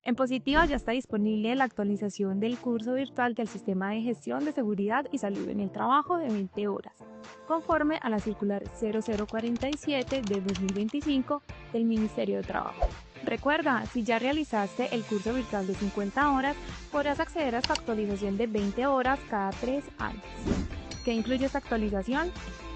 En Positiva ya está disponible la actualización del curso virtual del Sistema de Gestión de Seguridad y Salud en el Trabajo de 20 horas, conforme a la circular 0047 de 2025 del Ministerio de Trabajo. Recuerda, si ya realizaste el curso virtual de 50 horas, podrás acceder a esta actualización de 20 horas cada 3 años. ¿Qué incluye esta actualización?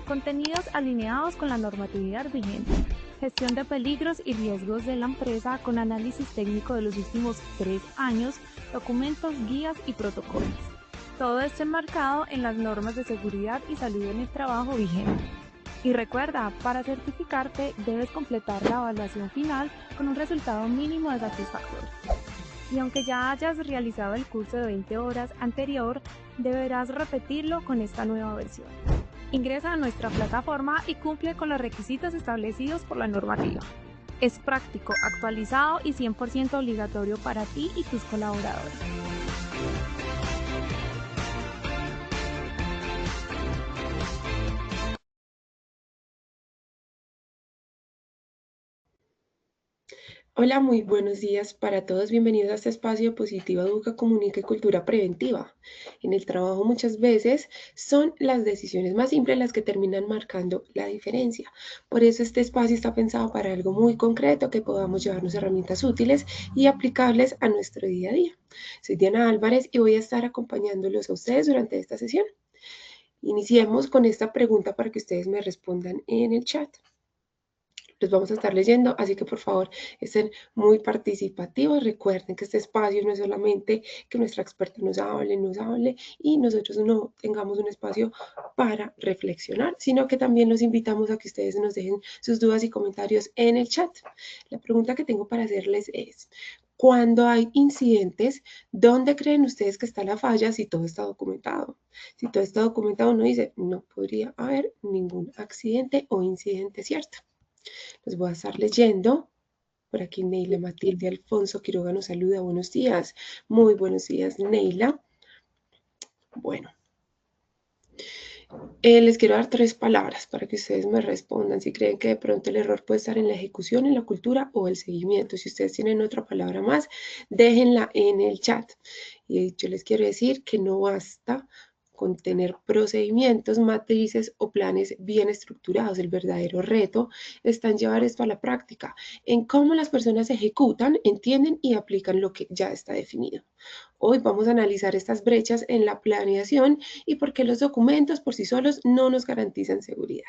Contenidos alineados con la normatividad vigente. Gestión de peligros y riesgos de la empresa con análisis técnico de los últimos 3 años, documentos, guías y protocolos. Todo esto enmarcado en las normas de seguridad y salud en el trabajo vigentes. Y recuerda, para certificarte debes completar la evaluación final con un resultado mínimo de satisfactorio. Y aunque ya hayas realizado el curso de 20 horas anterior, deberás repetirlo con esta nueva versión. Ingresa a nuestra plataforma y cumple con los requisitos establecidos por la normativa. Es práctico, actualizado y 100% obligatorio para ti y tus colaboradores. Hola, muy buenos días para todos. Bienvenidos a este espacio Positiva Educa, Comunica y Cultura Preventiva. En el trabajo muchas veces son las decisiones más simples las que terminan marcando la diferencia. Por eso este espacio está pensado para algo muy concreto, que podamos llevarnos herramientas útiles y aplicables a nuestro día a día. Soy Diana Álvarez y voy a estar acompañándolos a ustedes durante esta sesión. Iniciemos con esta pregunta para que ustedes me respondan en el chat. Los vamos a estar leyendo, así que por favor estén muy participativos. Recuerden que este espacio no es solamente que nuestra experta nos hable y nosotros no tengamos un espacio para reflexionar, sino que también los invitamos a que ustedes nos dejen sus dudas y comentarios en el chat. La pregunta que tengo para hacerles es, cuando hay incidentes, ¿dónde creen ustedes que está la falla si todo está documentado? Si todo está documentado, uno dice, no podría haber ningún accidente o incidente, ¿cierto? Los voy a estar leyendo. Por aquí Neila Matilde Alfonso Quiroga nos saluda. Buenos días. Muy buenos días, Neila. Bueno, les quiero dar 3 palabras para que ustedes me respondan si creen que de pronto el error puede estar en la ejecución, en la cultura o el seguimiento. Si ustedes tienen otra palabra más, déjenla en el chat. Y yo les quiero decir que no basta con tener procedimientos, matrices o planes bien estructurados. El verdadero reto está en llevar esto a la práctica, en cómo las personas ejecutan, entienden y aplican lo que ya está definido. Hoy vamos a analizar estas brechas en la planeación y por qué los documentos por sí solos no nos garantizan seguridad.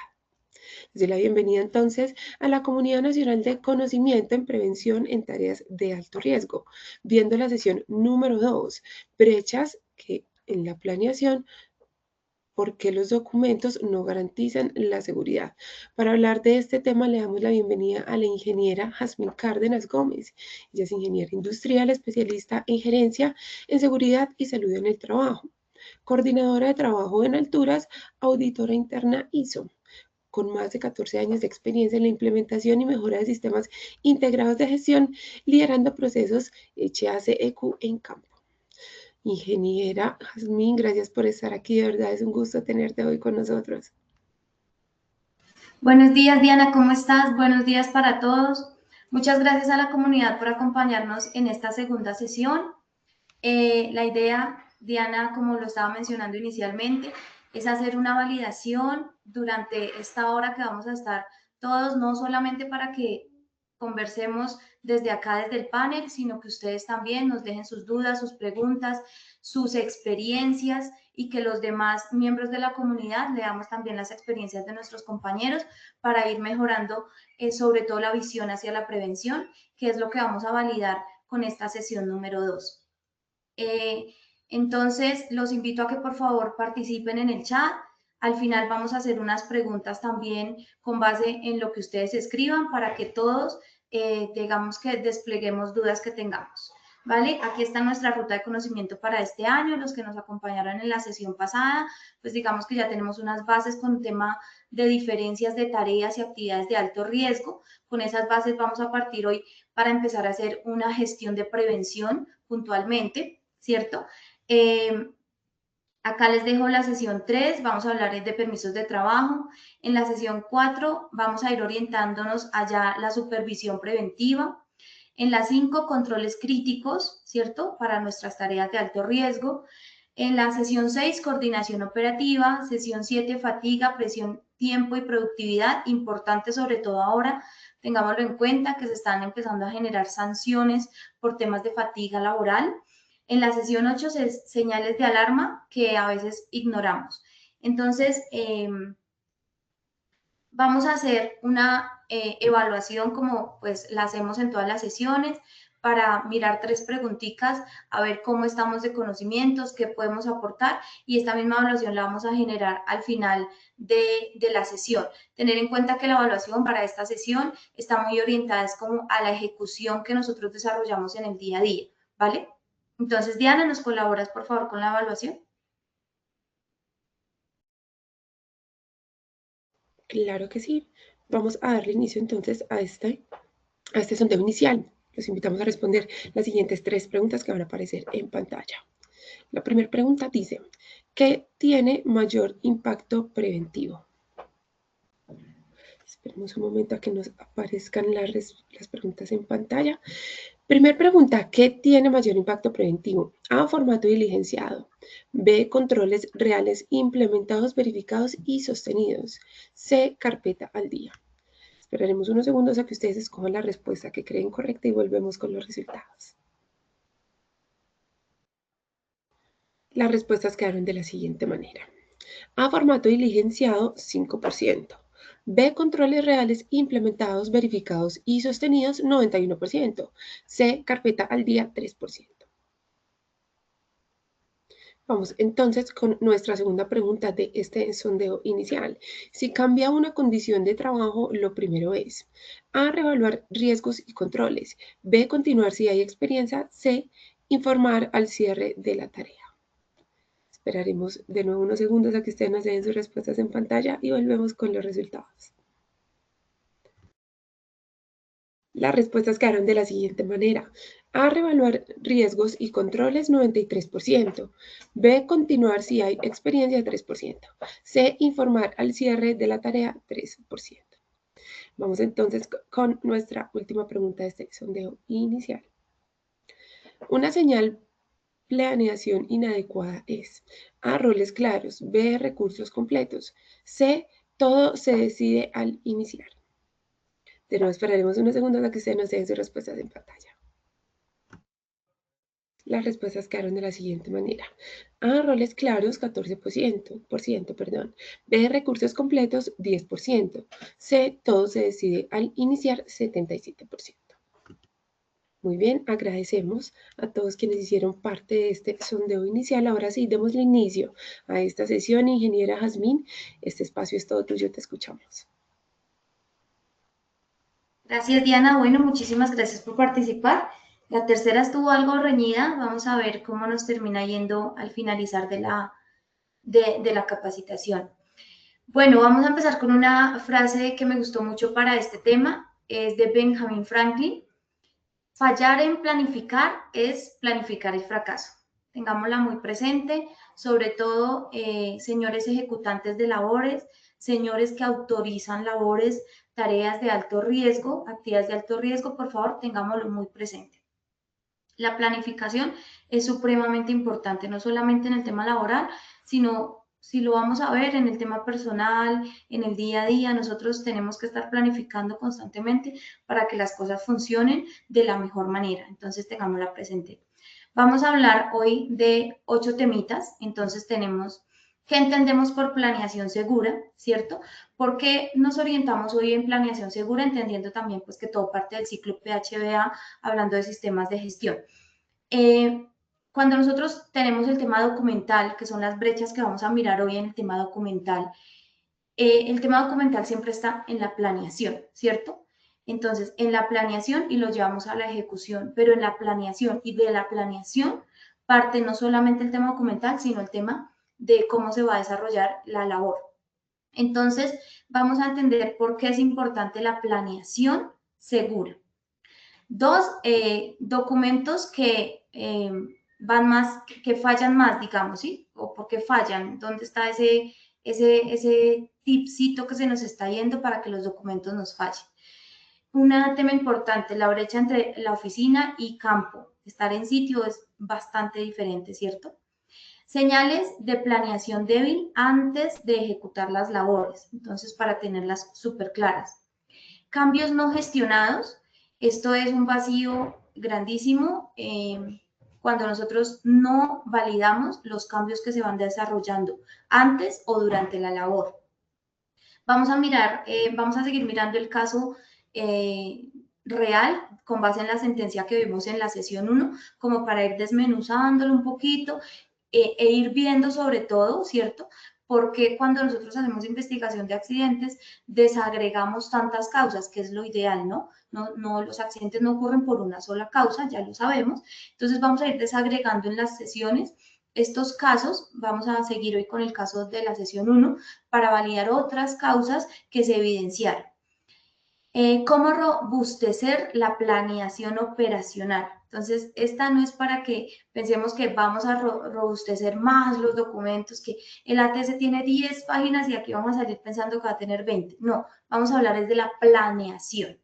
Les doy la bienvenida entonces a la Comunidad Nacional de Conocimiento en Prevención en Tareas de Alto Riesgo, viendo la sesión número 2, brechas que en la planeación, por qué los documentos no garantizan la seguridad. Para hablar de este tema le damos la bienvenida a la ingeniera Jazmín Cárdenas Gómez. Ella es ingeniera industrial, especialista en gerencia en seguridad y salud en el trabajo, coordinadora de trabajo en alturas, auditora interna ISO, con más de 14 años de experiencia en la implementación y mejora de sistemas integrados de gestión, liderando procesos HACEQ en campo. Ingeniera Jazmín, gracias por estar aquí, de verdad es un gusto tenerte hoy con nosotros. Buenos días, Diana, ¿cómo estás? Buenos días para todos. Muchas gracias a la comunidad por acompañarnos en esta segunda sesión. La idea, Diana, como lo estaba mencionando inicialmente, es hacer una validación durante esta hora que vamos a estar todos, no solamente para que conversemos desde acá, desde el panel, sino que ustedes también nos dejen sus dudas, sus preguntas, sus experiencias y que los demás miembros de la comunidad leamos también las experiencias de nuestros compañeros para ir mejorando sobre todo la visión hacia la prevención, que es lo que vamos a validar con esta sesión número 2. Entonces, los invito a que por favor participen en el chat. Al final vamos a hacer unas preguntas también con base en lo que ustedes escriban para que todos, digamos que despleguemos dudas que tengamos. ¿Vale? Aquí está nuestra ruta de conocimiento para este año. Los que nos acompañaron en la sesión pasada, pues digamos que ya tenemos unas bases con tema de diferencias de tareas y actividades de alto riesgo. Con esas bases vamos a partir hoy para empezar a hacer una gestión de prevención puntualmente, ¿cierto? Acá les dejo la sesión 3, vamos a hablar de permisos de trabajo. En la sesión 4 vamos a ir orientándonos allá la supervisión preventiva. En la 5, controles críticos, ¿cierto? Para nuestras tareas de alto riesgo. En la sesión 6, coordinación operativa. Sesión 7, fatiga, presión, tiempo y productividad. Importante sobre todo ahora, tengámoslo en cuenta, que se están empezando a generar sanciones por temas de fatiga laboral. En la sesión 8, señales de alarma que a veces ignoramos. Entonces, vamos a hacer una evaluación como pues la hacemos en todas las sesiones para mirar 3 preguntitas, a ver cómo estamos de conocimientos, qué podemos aportar, y esta misma evaluación la vamos a generar al final de la sesión. Tener en cuenta que la evaluación para esta sesión está muy orientada es como a la ejecución que nosotros desarrollamos en el día a día, ¿vale? Entonces, Diana, ¿nos colaboras por favor con la evaluación? Claro que sí. Vamos a darle inicio entonces a este sondeo inicial. Los invitamos a responder las siguientes 3 preguntas que van a aparecer en pantalla. La primera pregunta dice, ¿qué tiene mayor impacto preventivo? Esperemos un momento a que nos aparezcan las preguntas en pantalla. Primera pregunta, ¿qué tiene mayor impacto preventivo? A, formato diligenciado. B, controles reales implementados, verificados y sostenidos. C, carpeta al día. Esperaremos unos segundos a que ustedes escojan la respuesta que creen correcta y volvemos con los resultados. Las respuestas quedaron de la siguiente manera. A, formato diligenciado, 5%. B, controles reales implementados, verificados y sostenidos, 91%. C, carpeta al día, 3%. Vamos entonces con nuestra segunda pregunta de este sondeo inicial. Si cambia una condición de trabajo, lo primero es A, reevaluar riesgos y controles. B, continuar si hay experiencia. C, informar al cierre de la tarea. Esperaremos de nuevo unos segundos a que ustedes nos den sus respuestas en pantalla y volvemos con los resultados. Las respuestas quedaron de la siguiente manera. A, reevaluar riesgos y controles, 93%. B, continuar si hay experiencia, 3%. C, informar al cierre de la tarea, 3%. Vamos entonces con nuestra última pregunta de este sondeo inicial. Una señal planeación inadecuada es A, roles claros. B, recursos completos. C, todo se decide al iniciar. De nuevo esperaremos unos segundos a que ustedes nos den sus respuestas en pantalla. Las respuestas quedaron de la siguiente manera. A, roles claros, 14%. B, recursos completos, 10%. C, todo se decide al iniciar, 77%. Muy bien, agradecemos a todos quienes hicieron parte de este sondeo inicial. Ahora sí, démosle inicio a esta sesión. Ingeniera Jazmín, este espacio es todo tuyo, te escuchamos. Gracias, Diana. Bueno, muchísimas gracias por participar. La tercera estuvo algo reñida. Vamos a ver cómo nos termina yendo al finalizar de la capacitación. Bueno, vamos a empezar con una frase que me gustó mucho para este tema. Es de Benjamin Franklin. Fallar en planificar es planificar el fracaso. Tengámosla muy presente, sobre todo señores ejecutantes de labores, señores que autorizan labores, tareas de alto riesgo, actividades de alto riesgo, por favor, tengámoslo muy presente. La planificación es supremamente importante, no solamente en el tema laboral, sino si lo vamos a ver en el tema personal, en el día a día, nosotros tenemos que estar planificando constantemente para que las cosas funcionen de la mejor manera. Entonces, tengámosla presente. Vamos a hablar hoy de 8 temitas. Entonces, tenemos ¿qué entendemos por planeación segura? ¿Cierto? Porque nos orientamos hoy en planeación segura, entendiendo también pues, que todo parte del ciclo PHBA, hablando de sistemas de gestión. Cuando nosotros tenemos el tema documental, que son las brechas que vamos a mirar hoy en el tema documental siempre está en la planeación, ¿cierto? Entonces, en la planeación y lo llevamos a la ejecución, pero en la planeación y de la planeación parte no solamente el tema documental, sino el tema de cómo se va a desarrollar la labor. Entonces, vamos a entender por qué es importante la planeación segura. 2, documentos que van más, que fallan más, digamos, ¿sí? O por qué fallan, ¿dónde está ese tipcito que se nos está yendo para que los documentos nos fallen? Un tema importante, la brecha entre la oficina y campo. Estar en sitio es bastante diferente, ¿cierto? Señales de planeación débil antes de ejecutar las labores, entonces para tenerlas súper claras. Cambios no gestionados, esto es un vacío grandísimo cuando nosotros no validamos los cambios que se van desarrollando antes o durante la labor. Vamos a seguir mirando el caso real con base en la sentencia que vimos en la sesión 1, como para ir desmenuzándolo un poquito e ir viendo sobre todo, ¿cierto? Porque cuando nosotros hacemos investigación de accidentes, desagregamos tantas causas, que es lo ideal, ¿no? No, los accidentes no ocurren por una sola causa, ya lo sabemos. Entonces vamos a ir desagregando en las sesiones estos casos. Vamos a seguir hoy con el caso de la sesión 1 para validar otras causas que se evidenciaron. ¿Cómo robustecer la planeación operacional? Entonces, esta no es para que pensemos que vamos a robustecer más los documentos, que el ATS tiene 10 páginas y aquí vamos a salir pensando que va a tener 20. No, vamos a hablar de la planeación.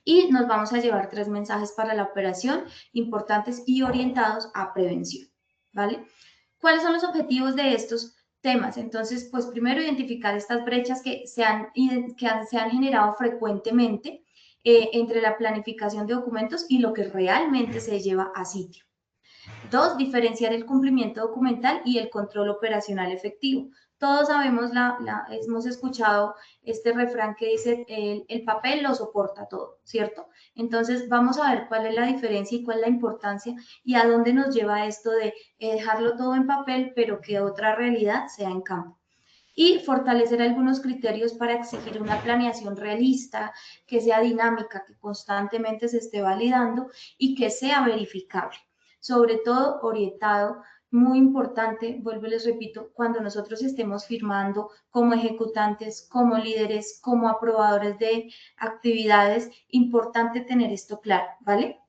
Y nos vamos a llevar 3 mensajes para la operación importantes y orientados a prevención, ¿vale? ¿Cuáles son los objetivos de estos temas? Entonces, pues primero identificar estas brechas que se han generado frecuentemente entre la planificación de documentos y lo que realmente se lleva a sitio. 2, diferenciar el cumplimiento documental y el control operacional efectivo. Todos sabemos, hemos escuchado este refrán que dice, el papel lo soporta todo, ¿cierto? Entonces, vamos a ver cuál es la diferencia y cuál es la importancia y a dónde nos lleva esto de dejarlo todo en papel, pero que otra realidad sea en campo. Y fortalecer algunos criterios para exigir una planeación realista, que sea dinámica, que constantemente se esté validando y que sea verificable. Sobre todo orientado, muy importante, vuelvo y les repito, cuando nosotros estemos firmando como ejecutantes, como líderes, como aprobadores de actividades, importante tener esto claro, ¿vale?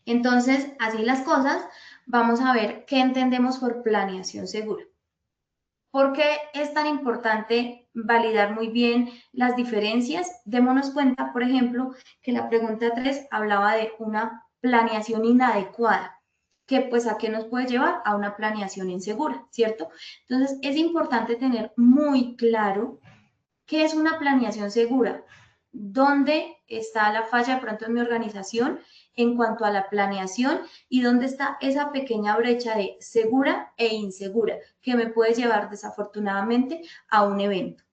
Entonces, así las cosas, vamos a ver qué entendemos por planeación segura. ¿Por qué es tan importante validar muy bien las diferencias? Démonos cuenta, por ejemplo, que la pregunta 3 hablaba de una planeación inadecuada, que pues a qué nos puede llevar a una planeación insegura, ¿cierto? Entonces es importante tener muy claro qué es una planeación segura, dónde está la falla de pronto en mi organización en cuanto a la planeación y dónde está esa pequeña brecha de segura e insegura que me puede llevar desafortunadamente a un evento.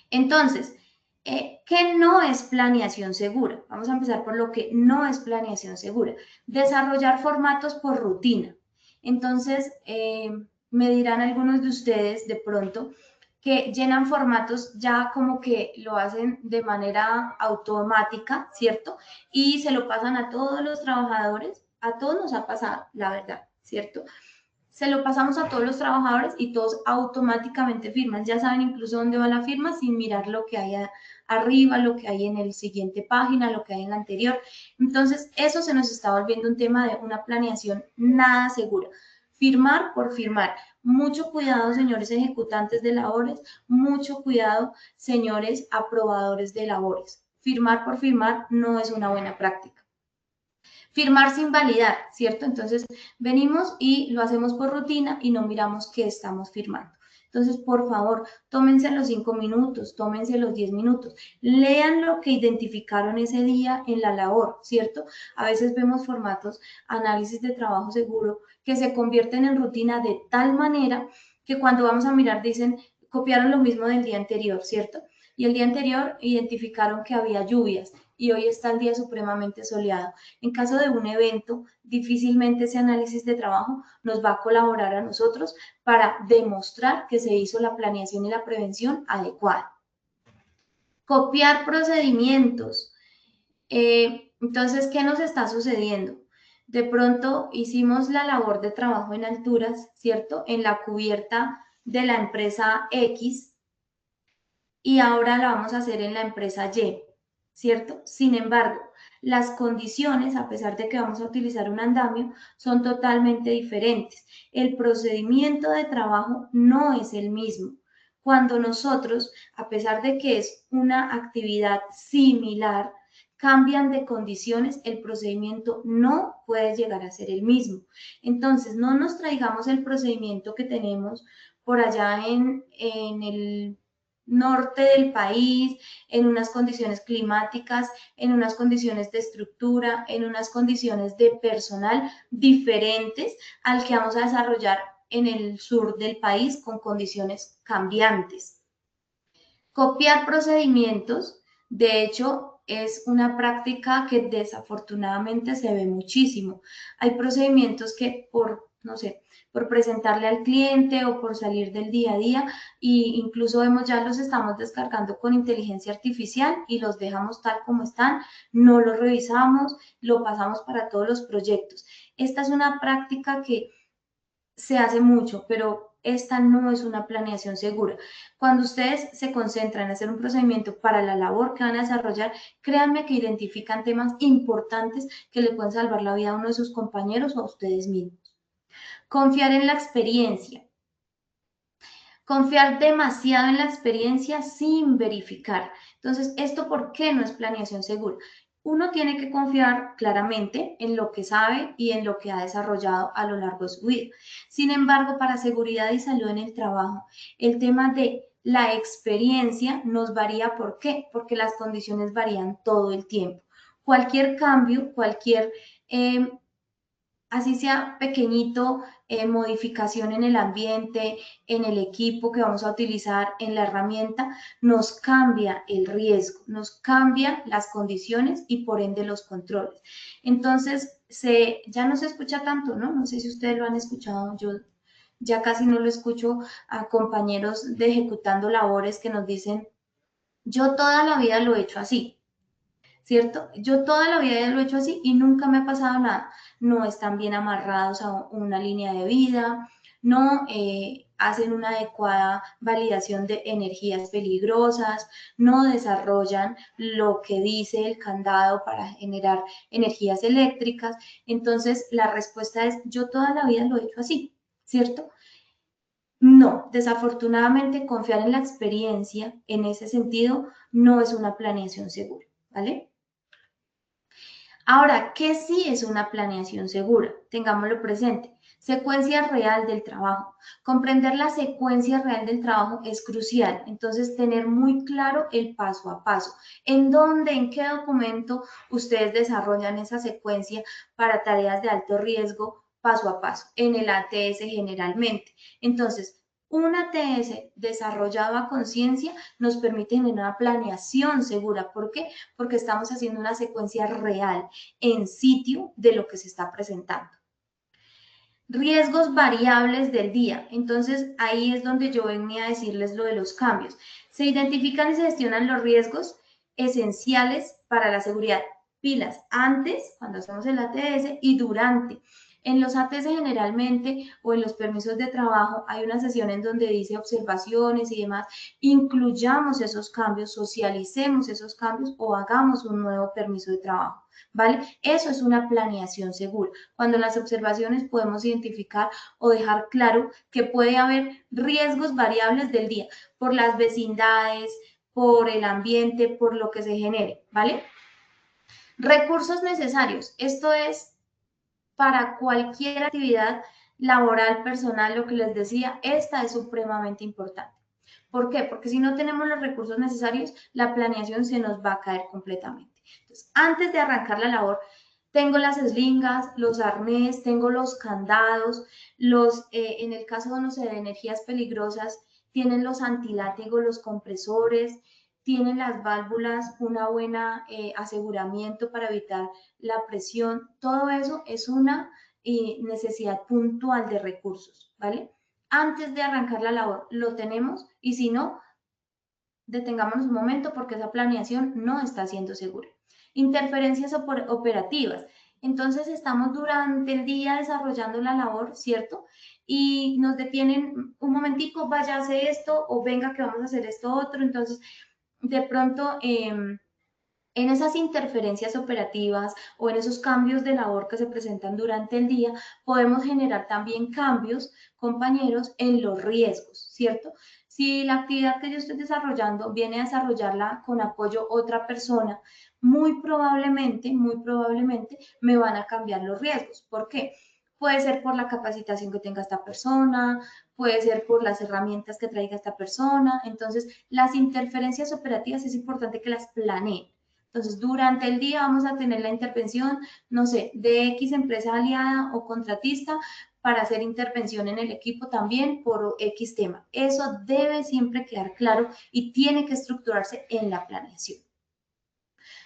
Entonces, ¿qué no es planeación segura? Vamos a empezar por lo que no es planeación segura. Desarrollar formatos por rutina. Entonces, me dirán algunos de ustedes de pronto que llenan formatos ya como que lo hacen de manera automática, ¿cierto? Y se lo pasan a todos los trabajadores, a todos nos ha pasado, la verdad, ¿cierto? Se lo pasamos a todos los trabajadores y todos automáticamente firman. Ya saben incluso dónde va la firma sin mirar lo que hay arriba, lo que hay en el siguiente página, lo que hay en la anterior. Entonces, eso se nos está volviendo un tema de una planeación nada segura. Firmar por firmar. Mucho cuidado, señores ejecutantes de labores, mucho cuidado, señores aprobadores de labores. Firmar por firmar no es una buena práctica. Firmar sin validar, ¿cierto? Entonces, venimos y lo hacemos por rutina y no miramos qué estamos firmando. Entonces, por favor, tómense los 5 minutos, tómense los 10 minutos, lean lo que identificaron ese día en la labor, ¿cierto? A veces vemos formatos, análisis de trabajo seguro, que se convierten en rutina de tal manera que cuando vamos a mirar dicen, copiaron lo mismo del día anterior, ¿cierto? Y el día anterior identificaron que había lluvias y hoy está el día supremamente soleado. En caso de un evento, difícilmente ese análisis de trabajo nos va a colaborar a nosotros para demostrar que se hizo la planeación y la prevención adecuada. Copiar procedimientos. Entonces, ¿qué nos está sucediendo? De pronto hicimos la labor de trabajo en alturas, ¿cierto? En la cubierta de la empresa X y ahora la vamos a hacer en la empresa Y, ¿cierto? Sin embargo, las condiciones, a pesar de que vamos a utilizar un andamio, son totalmente diferentes. El procedimiento de trabajo no es el mismo. cuando nosotros, a pesar de que es una actividad similar, cambian de condiciones, el procedimiento no puede llegar a ser el mismo. Entonces, no nos traigamos el procedimiento que tenemos por allá en el norte del país, en unas condiciones climáticas, en unas condiciones de estructura, en unas condiciones de personal diferentes al que vamos a desarrollar en el sur del país con condiciones cambiantes. Copiar procedimientos, de hecho, es una práctica que desafortunadamente se ve muchísimo. Hay procedimientos que no sé, por presentarle al cliente o por salir del día a día, e incluso vemos ya los estamos descargando con inteligencia artificial y los dejamos tal como están, no los revisamos, lo pasamos para todos los proyectos. Esta es una práctica que se hace mucho, pero esta no es una planeación segura. Cuando ustedes se concentran en hacer un procedimiento para la labor que van a desarrollar, créanme que identifican temas importantes que le pueden salvar la vida a uno de sus compañeros o a ustedes mismos. Confiar en la experiencia. Confiar demasiado en la experiencia sin verificar. Entonces, ¿esto por qué no es planeación segura? Uno tiene que confiar claramente en lo que sabe y en lo que ha desarrollado a lo largo de su vida. Sin embargo, para seguridad y salud en el trabajo, el tema de la experiencia nos varía. ¿Por qué? Porque las condiciones varían todo el tiempo. Cualquier cambio, cualquier así sea pequeñito, modificación en el ambiente, en el equipo que vamos a utilizar, en la herramienta, nos cambia el riesgo, nos cambia las condiciones y por ende los controles. Entonces, ya no se escucha tanto, ¿no? No sé si ustedes lo han escuchado, yo ya casi no lo escucho a compañeros de ejecutando labores que nos dicen, yo toda la vida lo he hecho así, ¿cierto? Yo toda la vida lo he hecho así y nunca me ha pasado nada. No están bien amarrados a una línea de vida, no hacen una adecuada validación de energías peligrosas, no desarrollan lo que dice el candado para generar energías eléctricas. Entonces, la respuesta es, yo toda la vida lo he hecho así, ¿cierto? No, desafortunadamente confiar en la experiencia en ese sentido no es una planeación segura, ¿vale? Ahora, ¿qué sí es una planeación segura? Tengámoslo presente. Secuencia real del trabajo. Comprender la secuencia real del trabajo es crucial. Entonces, tener muy claro el paso a paso. ¿En dónde, en qué documento ustedes desarrollan esa secuencia para tareas de alto riesgo paso a paso? En el ATS generalmente. Entonces, un ATS desarrollado a conciencia nos permite tener una planeación segura. ¿Por qué? Porque estamos haciendo una secuencia real en sitio de lo que se está presentando. Riesgos variables del día. Entonces, ahí es donde yo venía a decirles lo de los cambios. Se identifican y se gestionan los riesgos esenciales para la seguridad. Pilas antes, cuando hacemos el ATS, y durante. En los ATS generalmente o en los permisos de trabajo hay una sesión en donde dice observaciones y demás. Incluyamos esos cambios, socialicemos esos cambios o hagamos un nuevo permiso de trabajo, ¿vale? Eso es una planeación segura. Cuando en las observaciones podemos identificar o dejar claro que puede haber riesgos variables del día por las vecindades, por el ambiente, por lo que se genere, ¿vale? Recursos necesarios. Esto es para cualquier actividad laboral, personal, lo que les decía, esta es supremamente importante. ¿Por qué? Porque si no tenemos los recursos necesarios, la planeación se nos va a caer completamente. Entonces, antes de arrancar la labor, tengo las eslingas, los arnés, tengo los candados, en el caso, no sé, de energías peligrosas, tienen los antilátigos, los compresores, tienen las válvulas, una buena aseguramiento para evitar la presión. Todo eso es una necesidad puntual de recursos, ¿vale? Antes de arrancar la labor lo tenemos y si no, detengámonos un momento porque esa planeación no está siendo segura. Interferencias operativas. Entonces estamos durante el día desarrollando la labor, ¿cierto? Y nos detienen un momentico, vaya a hacer esto o venga que vamos a hacer esto otro. Entonces, de pronto, en esas interferencias operativas o en esos cambios de labor que se presentan durante el día, podemos generar también cambios, compañeros, en los riesgos, ¿cierto? Si la actividad que yo estoy desarrollando viene a desarrollarla con apoyo otra persona, muy probablemente me van a cambiar los riesgos. ¿Por qué? Puede ser por la capacitación que tenga esta persona, puede ser por las herramientas que traiga esta persona. Entonces, las interferencias operativas es importante que las planeen. Entonces, durante el día vamos a tener la intervención, no sé, de X empresa aliada o contratista para hacer intervención en el equipo también por X tema. Eso debe siempre quedar claro y tiene que estructurarse en la planeación.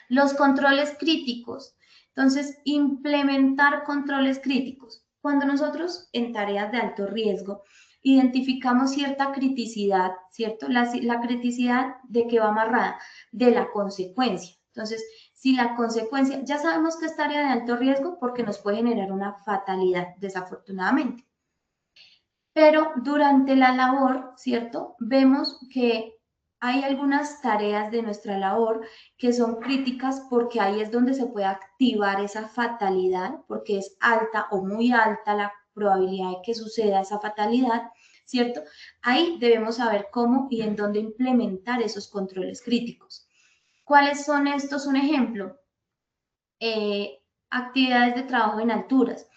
Los controles críticos. Entonces, implementar controles críticos. Cuando nosotros en tareas de alto riesgo identificamos cierta criticidad, ¿cierto? La criticidad de que va amarrada de la consecuencia. Entonces, si la consecuencia, ya sabemos que es tarea de alto riesgo porque nos puede generar una fatalidad, desafortunadamente. Pero durante la labor, ¿cierto? Vemos que hay algunas tareas de nuestra labor que son críticas porque ahí es donde se puede activar esa fatalidad, porque es alta o muy alta la probabilidad de que suceda esa fatalidad, ¿cierto? Ahí debemos saber cómo y en dónde implementar esos controles críticos. ¿Cuáles son estos? Un ejemplo, actividades de trabajo en alturas.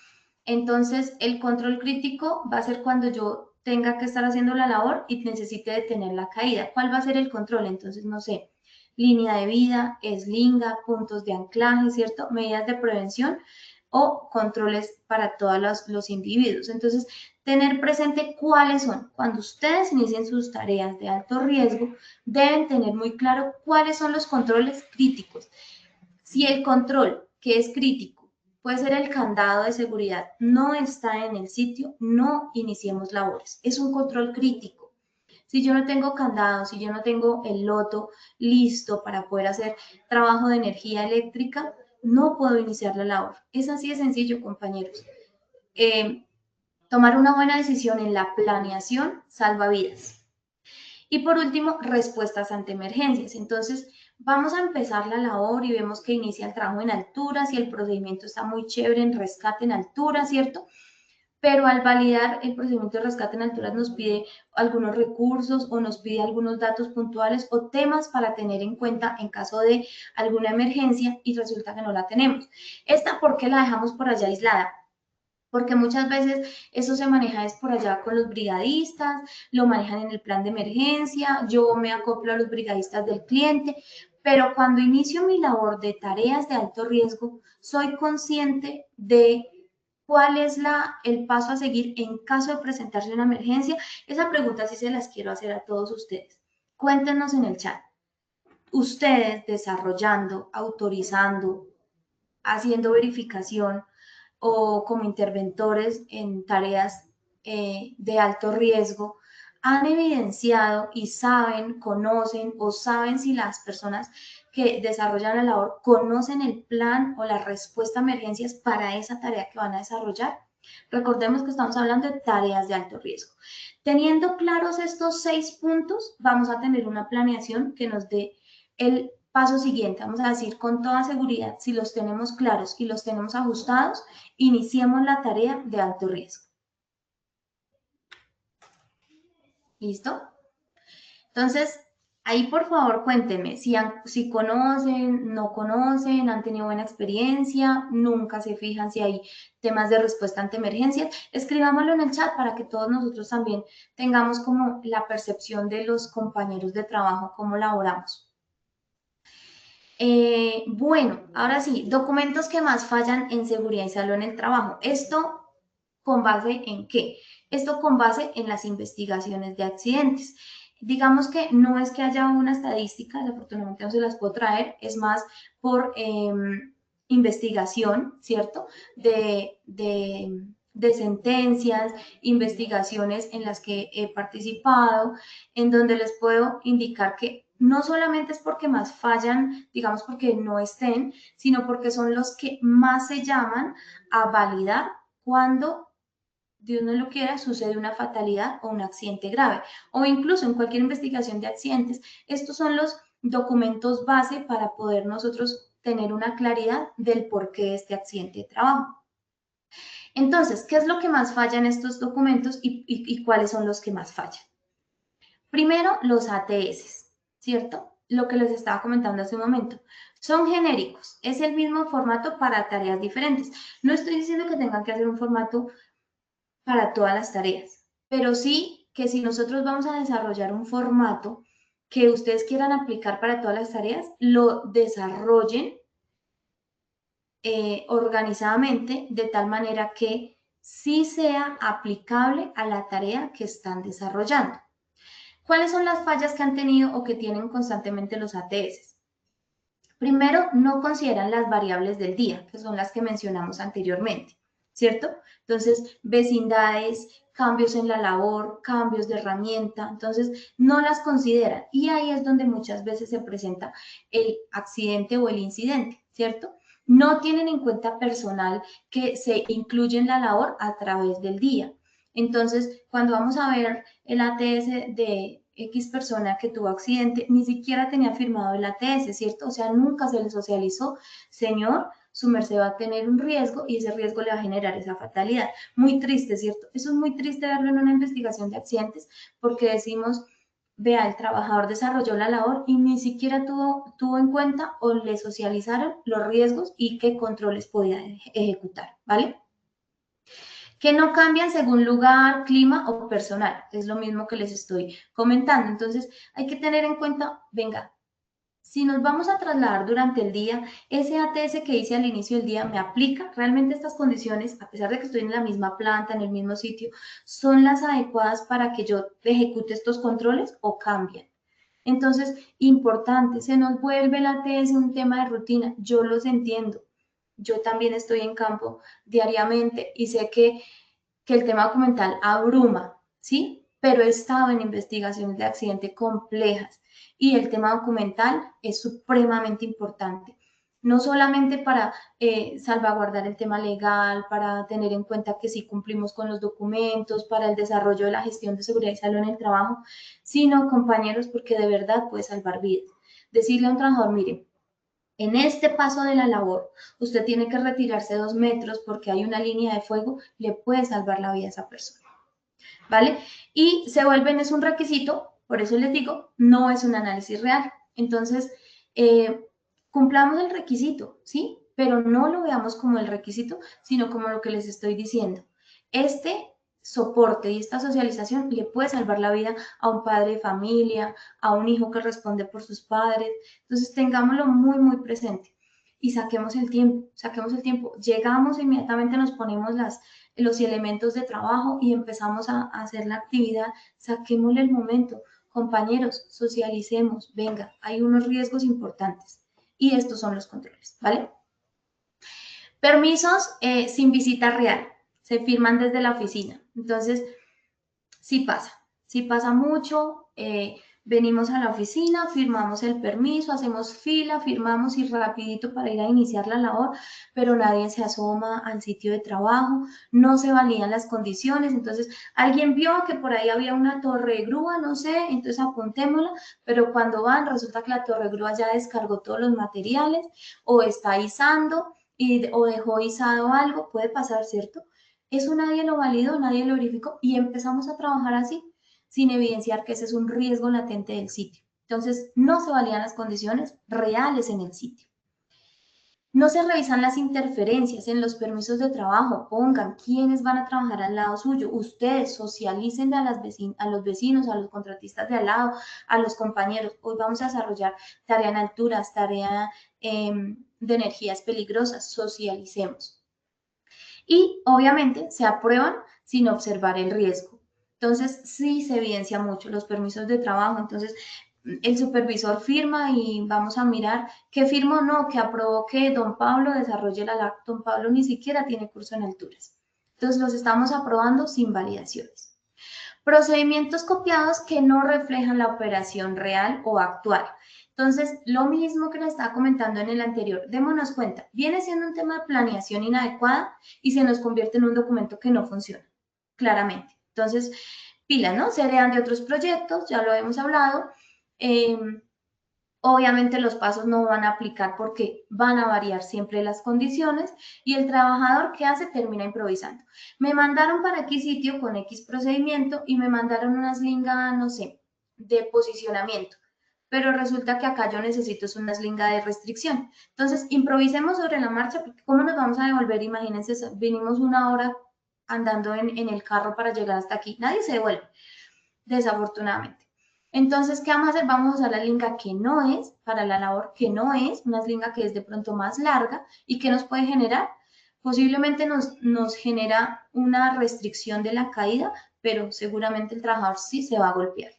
Entonces, el control crítico va a ser cuando yo tenga que estar haciendo la labor y necesite detener la caída. ¿Cuál va a ser el control? Entonces, no sé, línea de vida, eslinga, puntos de anclaje, ¿cierto? Medidas de prevención o controles para todos los individuos. Entonces, tener presente cuáles son. Cuando ustedes inicien sus tareas de alto riesgo, deben tener muy claro cuáles son los controles críticos. Si el control, que es crítico, puede ser el candado de seguridad, no está en el sitio, no iniciemos labores. Es un control crítico. Si yo no tengo candado, si yo no tengo el loto listo para poder hacer trabajo de energía eléctrica, no puedo iniciar la labor. Es así de sencillo, compañeros. Tomar una buena decisión en la planeación salva vidas. Y por último, respuestas ante emergencias. Entonces, vamos a empezar la labor y vemos que inicia el trabajo en alturas y el procedimiento está muy chévere en rescate en altura, ¿cierto? Pero al validar el procedimiento de rescate en alturas nos pide algunos recursos o nos pide algunos datos puntuales o temas para tener en cuenta en caso de alguna emergencia y resulta que no la tenemos. Esta, ¿por qué la dejamos por allá aislada? Porque muchas veces eso se maneja es por allá con los brigadistas, lo manejan en el plan de emergencia, yo me acoplo a los brigadistas del cliente, pero cuando inicio mi labor de tareas de alto riesgo, soy consciente de cuál es el paso a seguir en caso de presentarse una emergencia. Esa pregunta sí se las quiero hacer a todos ustedes. Cuéntenos en el chat. Ustedes desarrollando, autorizando, haciendo verificación, o como interventores en tareas de alto riesgo, han evidenciado y saben, conocen o saben si las personas que desarrollan la labor conocen el plan o la respuesta a emergencias para esa tarea que van a desarrollar. Recordemos que estamos hablando de tareas de alto riesgo. Teniendo claros estos 6 puntos, vamos a tener una planeación que nos dé el paso siguiente. Vamos a decir con toda seguridad, si los tenemos claros y los tenemos ajustados, iniciemos la tarea de alto riesgo. ¿Listo? Entonces, ahí por favor cuéntenme si conocen, no conocen, han tenido buena experiencia, nunca se fijan si hay temas de respuesta ante emergencias. Escribámoslo en el chat para que todos nosotros también tengamos como la percepción de los compañeros de trabajo, cómo laboramos. Bueno, ahora sí, documentos que más fallan en seguridad y salud en el trabajo. ¿Esto con base en qué? Esto con base en las investigaciones de accidentes. Digamos que no es que haya una estadística, desafortunadamente no se las puedo traer, es más por investigación, ¿cierto? De sentencias, investigaciones en las que he participado, en donde les puedo indicar que no solamente es porque más fallan, digamos porque no estén, sino porque son los que más se llaman a validar cuando, Dios no lo quiera, sucede una fatalidad o un accidente grave. O incluso en cualquier investigación de accidentes, estos son los documentos base para poder nosotros tener una claridad del porqué de este accidente de trabajo. Entonces, ¿qué es lo que más falla en estos documentos y cuáles son los que más fallan? Primero, los ATS, ¿cierto? Lo que les estaba comentando hace un momento. Son genéricos, es el mismo formato para tareas diferentes. No estoy diciendo que tengan que hacer un formato para todas las tareas, pero sí que si nosotros vamos a desarrollar un formato que ustedes quieran aplicar para todas las tareas, lo desarrollen organizadamente de tal manera que sí sea aplicable a la tarea que están desarrollando. ¿Cuáles son las fallas que han tenido o que tienen constantemente los ATS? Primero, no consideran las variables del día, que son las que mencionamos anteriormente, ¿cierto? Entonces, vecindades, cambios en la labor, cambios de herramienta, entonces no las consideran. Y ahí es donde muchas veces se presenta el accidente o el incidente, ¿cierto? No tienen en cuenta personal que se incluye en la labor a través del día. Entonces, cuando vamos a ver el ATS de X persona que tuvo accidente, ni siquiera tenía firmado el ATS, ¿cierto? O sea, nunca se le socializó, señor, su merced va a tener un riesgo y ese riesgo le va a generar esa fatalidad. Muy triste, ¿cierto? Eso es muy triste verlo en una investigación de accidentes porque decimos, vea, el trabajador desarrolló la labor y ni siquiera tuvo en cuenta o le socializaron los riesgos y qué controles podía ejecutar, ¿vale? Que no cambian según lugar, clima o personal. Es lo mismo que les estoy comentando. Entonces, hay que tener en cuenta, venga, si nos vamos a trasladar durante el día, ese ATS que hice al inicio del día me aplica. Realmente estas condiciones, a pesar de que estoy en la misma planta, en el mismo sitio, son las adecuadas para que yo ejecute estos controles o cambian. Entonces, importante, se nos vuelve el ATS un tema de rutina. Yo los entiendo. Yo también estoy en campo diariamente y sé que el tema documental abruma, ¿sí? Pero he estado en investigaciones de accidente complejas y el tema documental es supremamente importante. No solamente para salvaguardar el tema legal, para tener en cuenta que sí cumplimos con los documentos, para el desarrollo de la gestión de seguridad y salud en el trabajo, sino, compañeros, porque de verdad puede salvar vidas. Decirle a un trabajador, mire, en este paso de la labor, usted tiene que retirarse 2 metros porque hay una línea de fuego, le puede salvar la vida a esa persona, ¿vale? Y se vuelven, es un requisito, por eso les digo, no es un análisis real. Entonces, cumplamos el requisito, ¿sí? Pero no lo veamos como el requisito, sino como lo que les estoy diciendo. Este soporte y esta socialización le puede salvar la vida a un padre de familia, a un hijo que responde por sus padres. Entonces, tengámoslo muy, muy presente y saquemos el tiempo, saquemos el tiempo. Llegamos inmediatamente, nos ponemos los elementos de trabajo y empezamos a hacer la actividad, saquémosle el momento. Compañeros, socialicemos, venga, hay unos riesgos importantes y estos son los controles, ¿vale? Permisos sin visita real, se firman desde la oficina. Entonces, sí pasa mucho. Venimos a la oficina, firmamos el permiso, hacemos fila, firmamos y rapidito para ir a iniciar la labor, pero nadie se asoma al sitio de trabajo, no se validan las condiciones, entonces alguien vio que por ahí había una torre de grúa, no sé, entonces apuntémosla, pero cuando van resulta que la torre de grúa ya descargó todos los materiales o está izando o dejó izado algo, puede pasar, ¿cierto? Eso nadie lo validó, nadie lo verificó y empezamos a trabajar así, sin evidenciar que ese es un riesgo latente del sitio. Entonces, no se validan las condiciones reales en el sitio. No se revisan las interferencias en los permisos de trabajo. Pongan quiénes van a trabajar al lado suyo. Ustedes socialicen a los vecinos, a los contratistas de al lado, a los compañeros. Hoy vamos a desarrollar tarea en alturas, tarea de energías peligrosas. Socialicemos. Y obviamente se aprueban sin observar el riesgo. Entonces, sí se evidencia mucho los permisos de trabajo. Entonces, el supervisor firma y vamos a mirar qué firmó, no, que aprobó que don Pablo desarrolle la LAC. Don Pablo ni siquiera tiene curso en alturas. Entonces, los estamos aprobando sin validaciones. Procedimientos copiados que no reflejan la operación real o actual. Entonces, lo mismo que les estaba comentando en el anterior, démonos cuenta, viene siendo un tema de planeación inadecuada y se nos convierte en un documento que no funciona, claramente. Entonces, pilas, ¿no? Se heredan de otros proyectos, ya lo hemos hablado. Obviamente los pasos no van a aplicar porque van a variar siempre las condiciones y el trabajador que hace termina improvisando. Me mandaron para X sitio con X procedimiento y me mandaron unas lingas, no sé, de posicionamiento, pero resulta que acá yo necesito es una slinga de restricción. Entonces, improvisemos sobre la marcha, porque ¿cómo nos vamos a devolver? Imagínense, vinimos una hora andando en el carro para llegar hasta aquí. Nadie se devuelve, desafortunadamente. Entonces, ¿qué vamos a hacer? Vamos a usar la slinga que no es, para la labor que no es, una slinga que es de pronto más larga y que nos puede generar, posiblemente nos genera una restricción de la caída, pero seguramente el trabajador sí se va a golpear.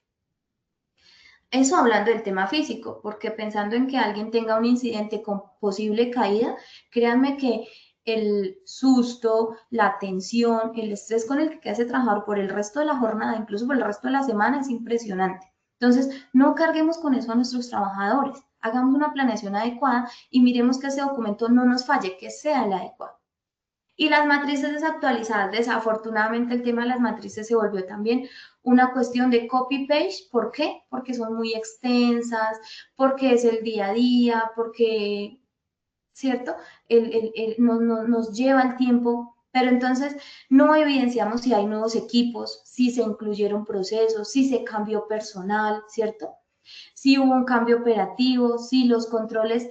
Eso hablando del tema físico, porque pensando en que alguien tenga un incidente con posible caída, créanme que el susto, la tensión, el estrés con el que queda ese trabajador por el resto de la jornada, incluso por el resto de la semana, es impresionante. Entonces, no carguemos con eso a nuestros trabajadores. Hagamos una planeación adecuada y miremos que ese documento no nos falle, que sea el adecuado. Y las matrices desactualizadas, desafortunadamente el tema de las matrices se volvió también una cuestión de copy-paste. ¿Por qué? Porque son muy extensas, porque es el día a día, porque, ¿cierto? Nos lleva el tiempo, pero entonces no evidenciamos si hay nuevos equipos, si se incluyeron procesos, si se cambió personal, ¿cierto? Si hubo un cambio operativo, si los controles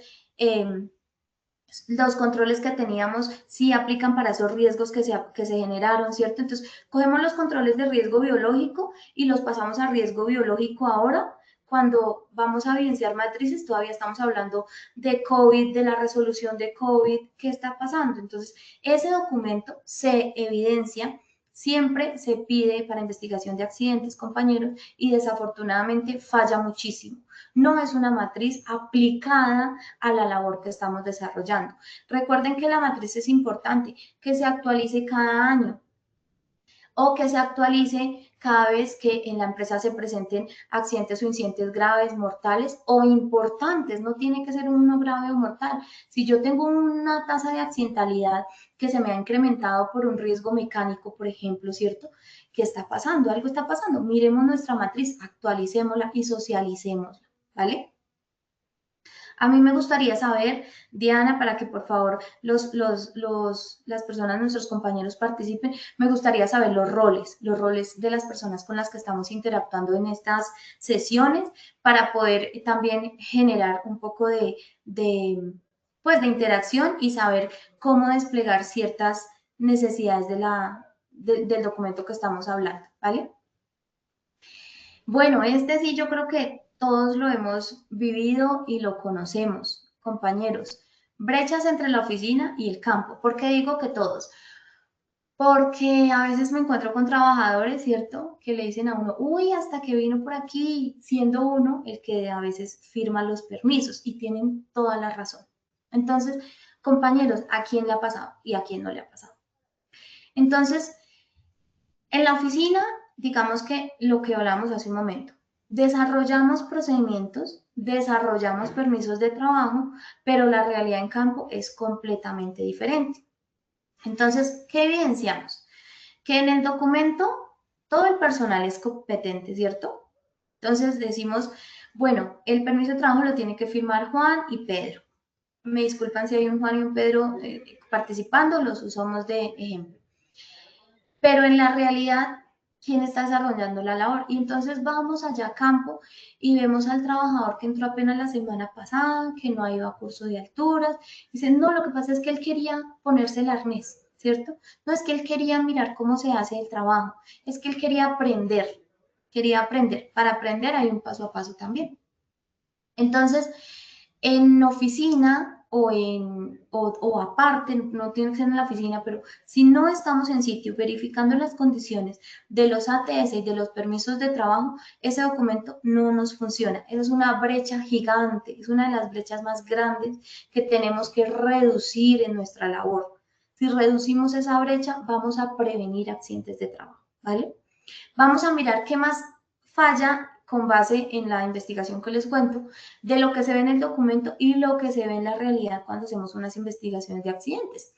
que teníamos sí aplican para esos riesgos que se generaron, ¿cierto? Entonces, cogemos los controles de riesgo biológico y los pasamos a riesgo biológico ahora. Cuando vamos a evidenciar matrices, todavía estamos hablando de COVID, de la resolución de COVID, ¿qué está pasando? Entonces, ese documento se evidencia, siempre se pide para investigación de accidentes, compañeros, y desafortunadamente falla muchísimo. No es una matriz aplicada a la labor que estamos desarrollando. Recuerden que la matriz es importante, que se actualice cada año o que se actualice cada vez que en la empresa se presenten accidentes o incidentes graves, mortales o importantes. No tiene que ser uno grave o mortal. Si yo tengo una tasa de accidentalidad que se me ha incrementado por un riesgo mecánico, por ejemplo, ¿cierto? ¿Qué está pasando? Algo está pasando. Miremos nuestra matriz, actualicémosla y socialicémosla, ¿vale? A mí me gustaría saber, Diana, para que por favor las personas, nuestros compañeros participen, me gustaría saber los roles de las personas con las que estamos interactuando en estas sesiones para poder también generar un poco pues, de interacción y saber cómo desplegar ciertas necesidades del documento que estamos hablando, ¿vale? Bueno, este sí yo creo que todos lo hemos vivido y lo conocemos, compañeros. Brechas entre la oficina y el campo. ¿Por qué digo que todos? Porque a veces me encuentro con trabajadores, ¿cierto? Que le dicen a uno, uy, hasta que vino por aquí, siendo uno el que a veces firma los permisos y tienen toda la razón. Entonces, compañeros, ¿a quién le ha pasado y a quién no le ha pasado? Entonces, en la oficina, digamos que lo que hablamos hace un momento, desarrollamos procedimientos, desarrollamos permisos de trabajo, pero la realidad en campo es completamente diferente. Entonces, ¿qué evidenciamos? Que en el documento todo el personal es competente, ¿cierto? Entonces decimos, bueno, el permiso de trabajo lo tiene que firmar Juan y Pedro. Me disculpan si hay un Juan y un Pedro participando, los usamos de ejemplo. Pero en la realidad, ¿quién está desarrollando la labor? Y entonces vamos allá a campo y vemos al trabajador que entró apenas la semana pasada, que no ha ido a curso de alturas. Dicen, no, lo que pasa es que él quería ponerse el arnés, ¿cierto? No es que él quería mirar cómo se hace el trabajo, es que él quería aprender, quería aprender. Para aprender hay un paso a paso también. Entonces, en oficina o aparte, no tiene que ser en la oficina, pero si no estamos en sitio verificando las condiciones de los ATS y de los permisos de trabajo, ese documento no nos funciona. Esa es una brecha gigante, es una de las brechas más grandes que tenemos que reducir en nuestra labor. Si reducimos esa brecha, vamos a prevenir accidentes de trabajo, ¿vale? Vamos a mirar qué más falla con base en la investigación que les cuento, de lo que se ve en el documento y lo que se ve en la realidad cuando hacemos unas investigaciones de accidentes.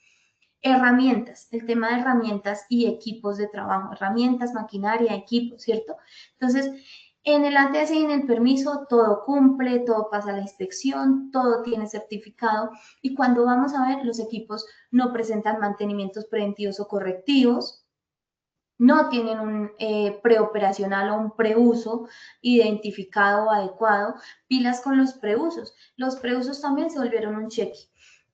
Herramientas, el tema de herramientas y equipos de trabajo, herramientas, maquinaria, equipos, ¿cierto? Entonces, en el ATS y en el permiso todo cumple, todo pasa la inspección, todo tiene certificado y cuando vamos a ver los equipos no presentan mantenimientos preventivos o correctivos, no tienen un preoperacional o un preuso identificado o adecuado, pilas con los preusos. Los preusos también se volvieron un cheque.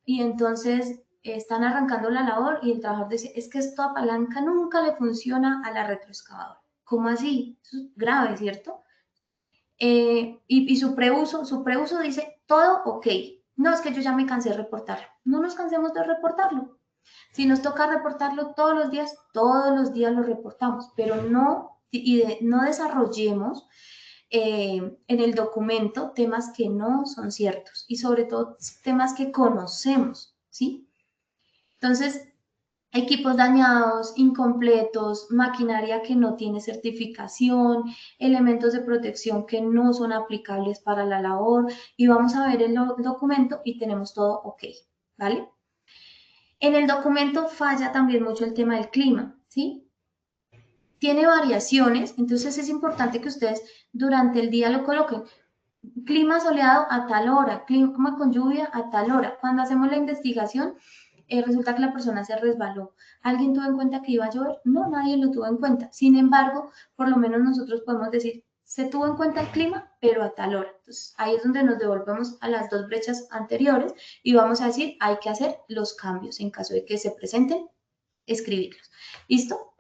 Y entonces están arrancando la labor y el trabajador dice, es que esta palanca nunca le funciona a la retroexcavadora. ¿Cómo así? Eso es grave, ¿cierto? Y su preuso dice, todo ok. No, es que yo ya me cansé de reportarlo. No nos cansemos de reportarlo. Si nos toca reportarlo todos los días lo reportamos, pero no desarrollemos en el documento temas que no son ciertos y sobre todo temas que conocemos, ¿sí? Entonces, equipos dañados, incompletos, maquinaria que no tiene certificación, elementos de protección que no son aplicables para la labor y vamos a ver el documento y tenemos todo ok, ¿vale? En el documento falla también mucho el tema del clima, ¿sí? Tiene variaciones, entonces es importante que ustedes durante el día lo coloquen. Clima soleado a tal hora, clima con lluvia a tal hora. Cuando hacemos la investigación, resulta que la persona se resbaló. ¿Alguien tuvo en cuenta que iba a llover? No, nadie lo tuvo en cuenta. Sin embargo, por lo menos nosotros podemos decir, se tuvo en cuenta el clima, pero a tal hora. Entonces, ahí es donde nos devolvemos a las dos brechas anteriores y vamos a decir, hay que hacer los cambios en caso de que se presenten, escribirlos. ¿Listo?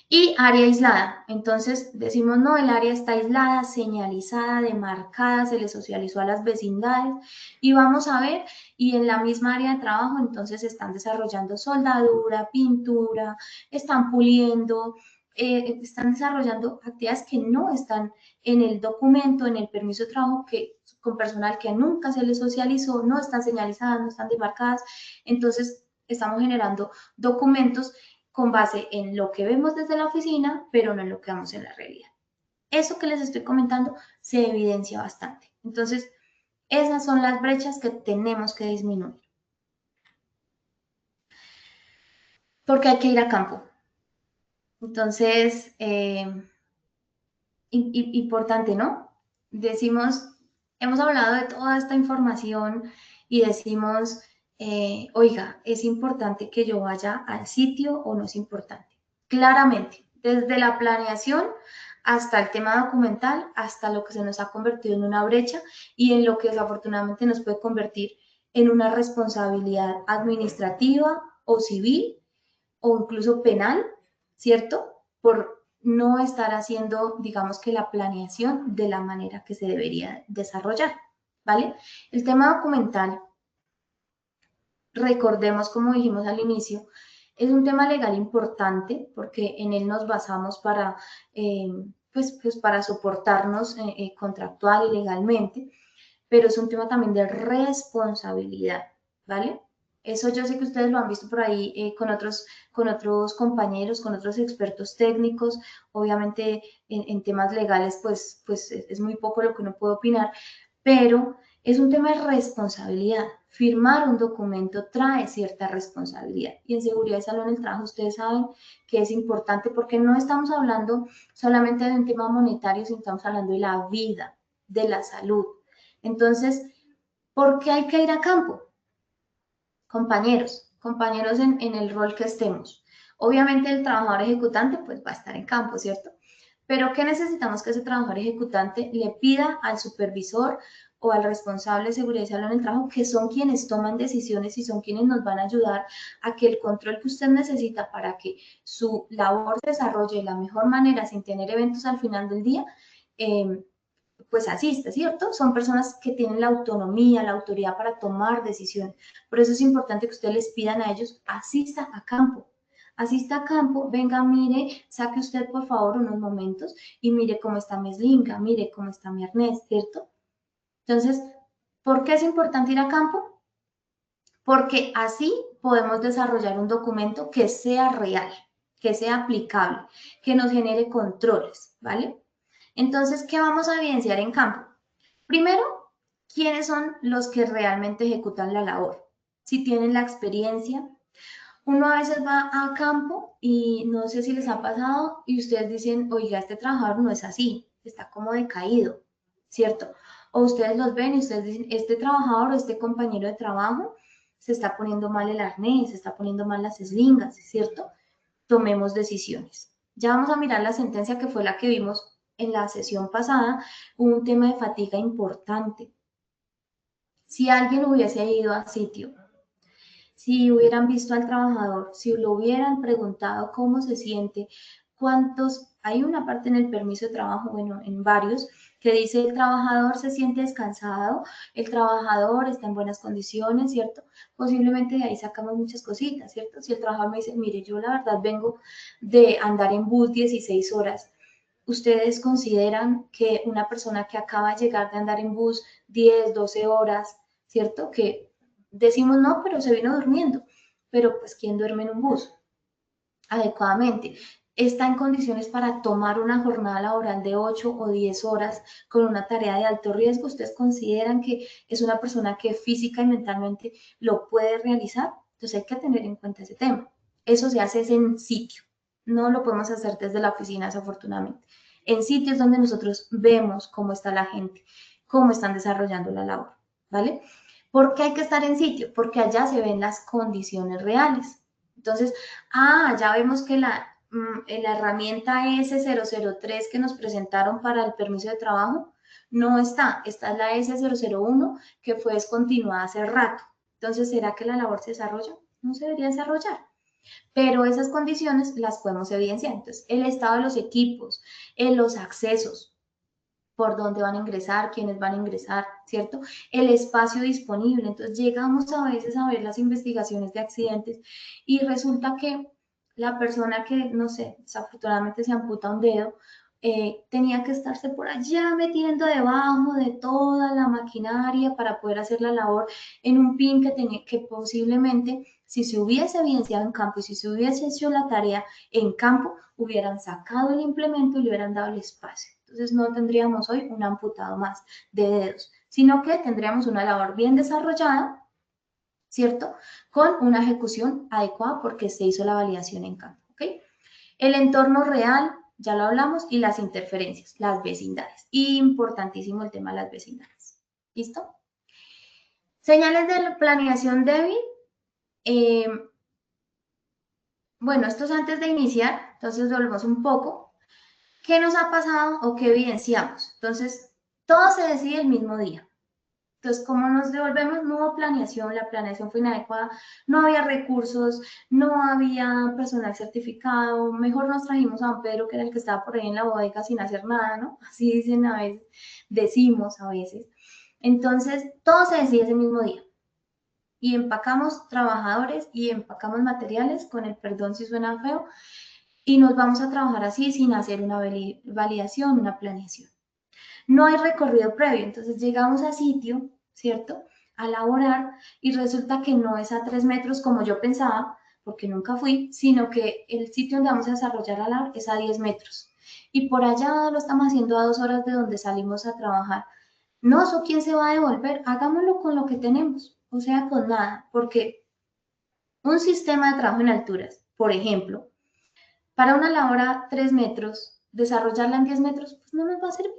Y área aislada. Entonces decimos, no, el área está aislada, señalizada, demarcada, se le socializó a las vecindades y vamos a ver, y en la misma área de trabajo entonces están desarrollando soldadura, pintura, están puliendo, están desarrollando actividades que no están en el documento, en el permiso de trabajo, que con personal que nunca se les socializó, no están señalizadas, no están demarcadas. Entonces estamos generando documentos con base en lo que vemos desde la oficina, pero no en lo que vemos en la realidad. Eso que les estoy comentando se evidencia bastante. Entonces, esas son las brechas que tenemos que disminuir. Porque hay que ir a campo. Entonces, importante, ¿no? Decimos, hemos hablado de toda esta información y decimos, oiga, ¿es importante que yo vaya al sitio o no es importante? Claramente, desde la planeación hasta el tema documental, hasta lo que se nos ha convertido en una brecha y en lo que desafortunadamente nos puede convertir en una responsabilidad administrativa o civil o incluso penal, ¿cierto? Por no estar haciendo, digamos que la planeación de la manera que se debería desarrollar, ¿vale? El tema documental, recordemos, como dijimos al inicio, es un tema legal importante porque en él nos basamos para, pues para soportarnos contractual y legalmente, pero es un tema también de responsabilidad, ¿vale? Eso yo sé que ustedes lo han visto por ahí con otros compañeros, con otros expertos técnicos. Obviamente en temas legales pues es muy poco lo que uno puede opinar, pero es un tema de responsabilidad. Firmar un documento trae cierta responsabilidad y en seguridad y salud en el trabajo ustedes saben que es importante porque no estamos hablando solamente de un tema monetario, sino estamos hablando de la vida, de la salud. Entonces, ¿por qué hay que ir a campo? Compañeros en el rol que estemos. Obviamente el trabajador ejecutante pues va a estar en campo, ¿cierto? Pero ¿qué necesitamos que ese trabajador ejecutante le pida al supervisor o al responsable de seguridad y salud en el trabajo, que son quienes toman decisiones y son quienes nos van a ayudar a que el control que usted necesita para que su labor se desarrolle de la mejor manera sin tener eventos al final del día, pues asista, ¿cierto? Son personas que tienen la autonomía, la autoridad para tomar decisiones. Por eso es importante que ustedes les pidan a ellos, asista a campo. Asista a campo, venga, mire, saque usted por favor unos momentos y mire cómo está mi eslinga, mire cómo está mi arnés, ¿cierto? Entonces, ¿por qué es importante ir a campo? Porque así podemos desarrollar un documento que sea real, que sea aplicable, que nos genere controles, ¿vale? Entonces, ¿qué vamos a evidenciar en campo? Primero, ¿quiénes son los que realmente ejecutan la labor? Si tienen la experiencia. Uno a veces va a campo y no sé si les ha pasado y ustedes dicen, oiga, este trabajador no es así, está como decaído, ¿cierto? O ustedes los ven y ustedes dicen, este trabajador o este compañero de trabajo se está poniendo mal el arnés, se está poniendo mal las eslingas, ¿cierto? tomemos decisiones. Ya vamos a mirar la sentencia que fue la que vimos en la sesión pasada, hubo un tema de fatiga importante. Si alguien hubiese ido a sitio, si hubieran visto al trabajador, si lo hubieran preguntado cómo se siente, hay una parte en el permiso de trabajo, bueno, en varios, que dice el trabajador se siente descansado, el trabajador está en buenas condiciones, ¿cierto? Posiblemente de ahí sacamos muchas cositas, ¿cierto? Si el trabajador me dice, mire, yo la verdad vengo de andar en bus 16 horas, ¿ustedes consideran que una persona que acaba de llegar de andar en bus 10, 12 horas, ¿cierto? Que decimos no, pero se vino durmiendo. Pero pues, ¿quién duerme en un bus? Adecuadamente. Está en condiciones para tomar una jornada laboral de 8 o 10 horas con una tarea de alto riesgo. ¿Ustedes consideran que es una persona que física y mentalmente lo puede realizar? Entonces hay que tener en cuenta ese tema. Eso se hace en sitio. No lo podemos hacer desde la oficina, desafortunadamente. En sitios donde nosotros vemos cómo está la gente, cómo están desarrollando la labor, ¿vale? ¿Por qué hay que estar en sitio? Porque allá se ven las condiciones reales. Entonces, ya vemos que la herramienta S003 que nos presentaron para el permiso de trabajo no está. Esta es la S001 que fue descontinuada hace rato. Entonces, ¿será que la labor se desarrolla? No se debería desarrollar. Pero esas condiciones las podemos evidenciar. Entonces, el estado de los equipos, los accesos, por dónde van a ingresar, quiénes van a ingresar, ¿cierto? El espacio disponible. Entonces, llegamos a veces a ver las investigaciones de accidentes y resulta que la persona que, no sé, desafortunadamente se amputa un dedo, tenía que estarse por allá metiendo debajo de toda la maquinaria para poder hacer la labor en un pin que posiblemente, si se hubiese evidenciado en campo y si se hubiese hecho la tarea en campo, hubieran sacado el implemento y le hubieran dado el espacio. Entonces no tendríamos hoy un amputado más de dedos, sino que tendríamos una labor bien desarrollada, ¿cierto? Con una ejecución adecuada porque se hizo la validación en campo, ¿ok? El entorno real, ya lo hablamos, y las interferencias, las vecindades. Importantísimo el tema de las vecindades. ¿Listo? Señales de la planeación débil. Bueno, esto es antes de iniciar, entonces volvemos un poco. ¿Qué nos ha pasado o qué evidenciamos? Entonces, todo se decide el mismo día. Entonces, ¿cómo nos devolvemos? No hubo planeación, la planeación fue inadecuada, no había recursos, no había personal certificado, mejor nos trajimos a don Pedro, que era el que estaba por ahí en la bodega sin hacer nada, ¿no? Así dicen a veces, decimos a veces. Entonces, todo se decide ese mismo día. Y empacamos trabajadores y empacamos materiales, con el perdón si suena feo, y nos vamos a trabajar así sin hacer una validación, una planeación. No hay recorrido previo, entonces llegamos a sitio, ¿cierto? A laborar y resulta que no es a 3 metros como yo pensaba, porque nunca fui, sino que el sitio donde vamos a desarrollar la labor es a 10 metros. Y por allá lo estamos haciendo a 2 horas de donde salimos a trabajar. No, ¿eso quién se va a devolver? Hagámoslo con lo que tenemos, o sea, con nada, porque un sistema de trabajo en alturas, por ejemplo, para una labor a 3 metros, desarrollarla en 10 metros, pues no nos va a servir.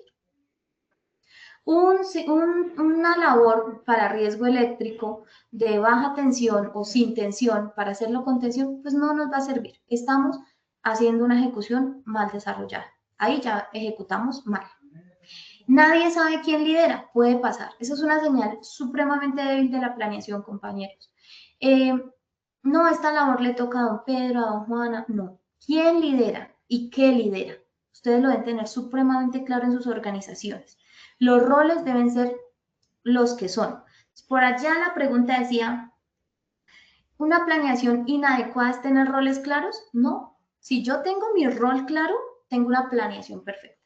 Una labor para riesgo eléctrico de baja tensión o sin tensión para hacerlo con tensión, pues no nos va a servir. Estamos haciendo una ejecución mal desarrollada. Ahí ya ejecutamos mal. Nadie sabe quién lidera, puede pasar. Esa es una señal supremamente débil de la planeación, compañeros. No, esta labor le toca a don Pedro, a don Juana, no. ¿Quién lidera y qué lidera? Ustedes lo deben tener supremamente claro en sus organizaciones. Los roles deben ser los que son. Por allá la pregunta decía, ¿una planeación inadecuada es tener roles claros? No. Si yo tengo mi rol claro, tengo una planeación perfecta.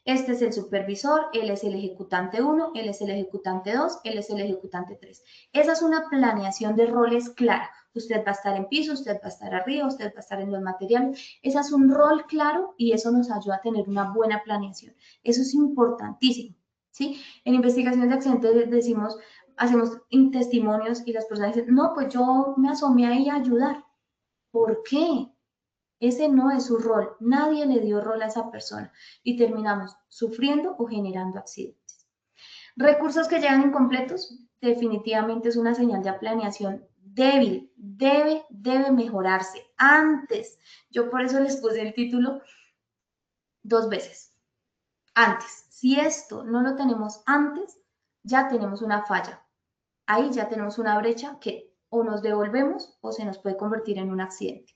Este es el supervisor, él es el ejecutante 1, él es el ejecutante 2, él es el ejecutante 3. Esa es una planeación de roles clara. Usted va a estar en piso, usted va a estar arriba, usted va a estar en los materiales. Ese es un rol claro y eso nos ayuda a tener una buena planeación. Eso es importantísimo, ¿sí? En investigación de accidentes decimos, hacemos testimonios y las personas dicen, no, pues yo me asomé ahí a ayudar. ¿Por qué? Ese no es su rol, nadie le dio rol a esa persona y terminamos sufriendo o generando accidentes. Recursos que llegan incompletos, definitivamente es una señal de planeación débil, debe mejorarse antes. Yo por eso les puse el título 2 veces. Antes. Si esto no lo tenemos antes, ya tenemos una falla. Ahí ya tenemos una brecha que o nos devolvemos o se nos puede convertir en un accidente.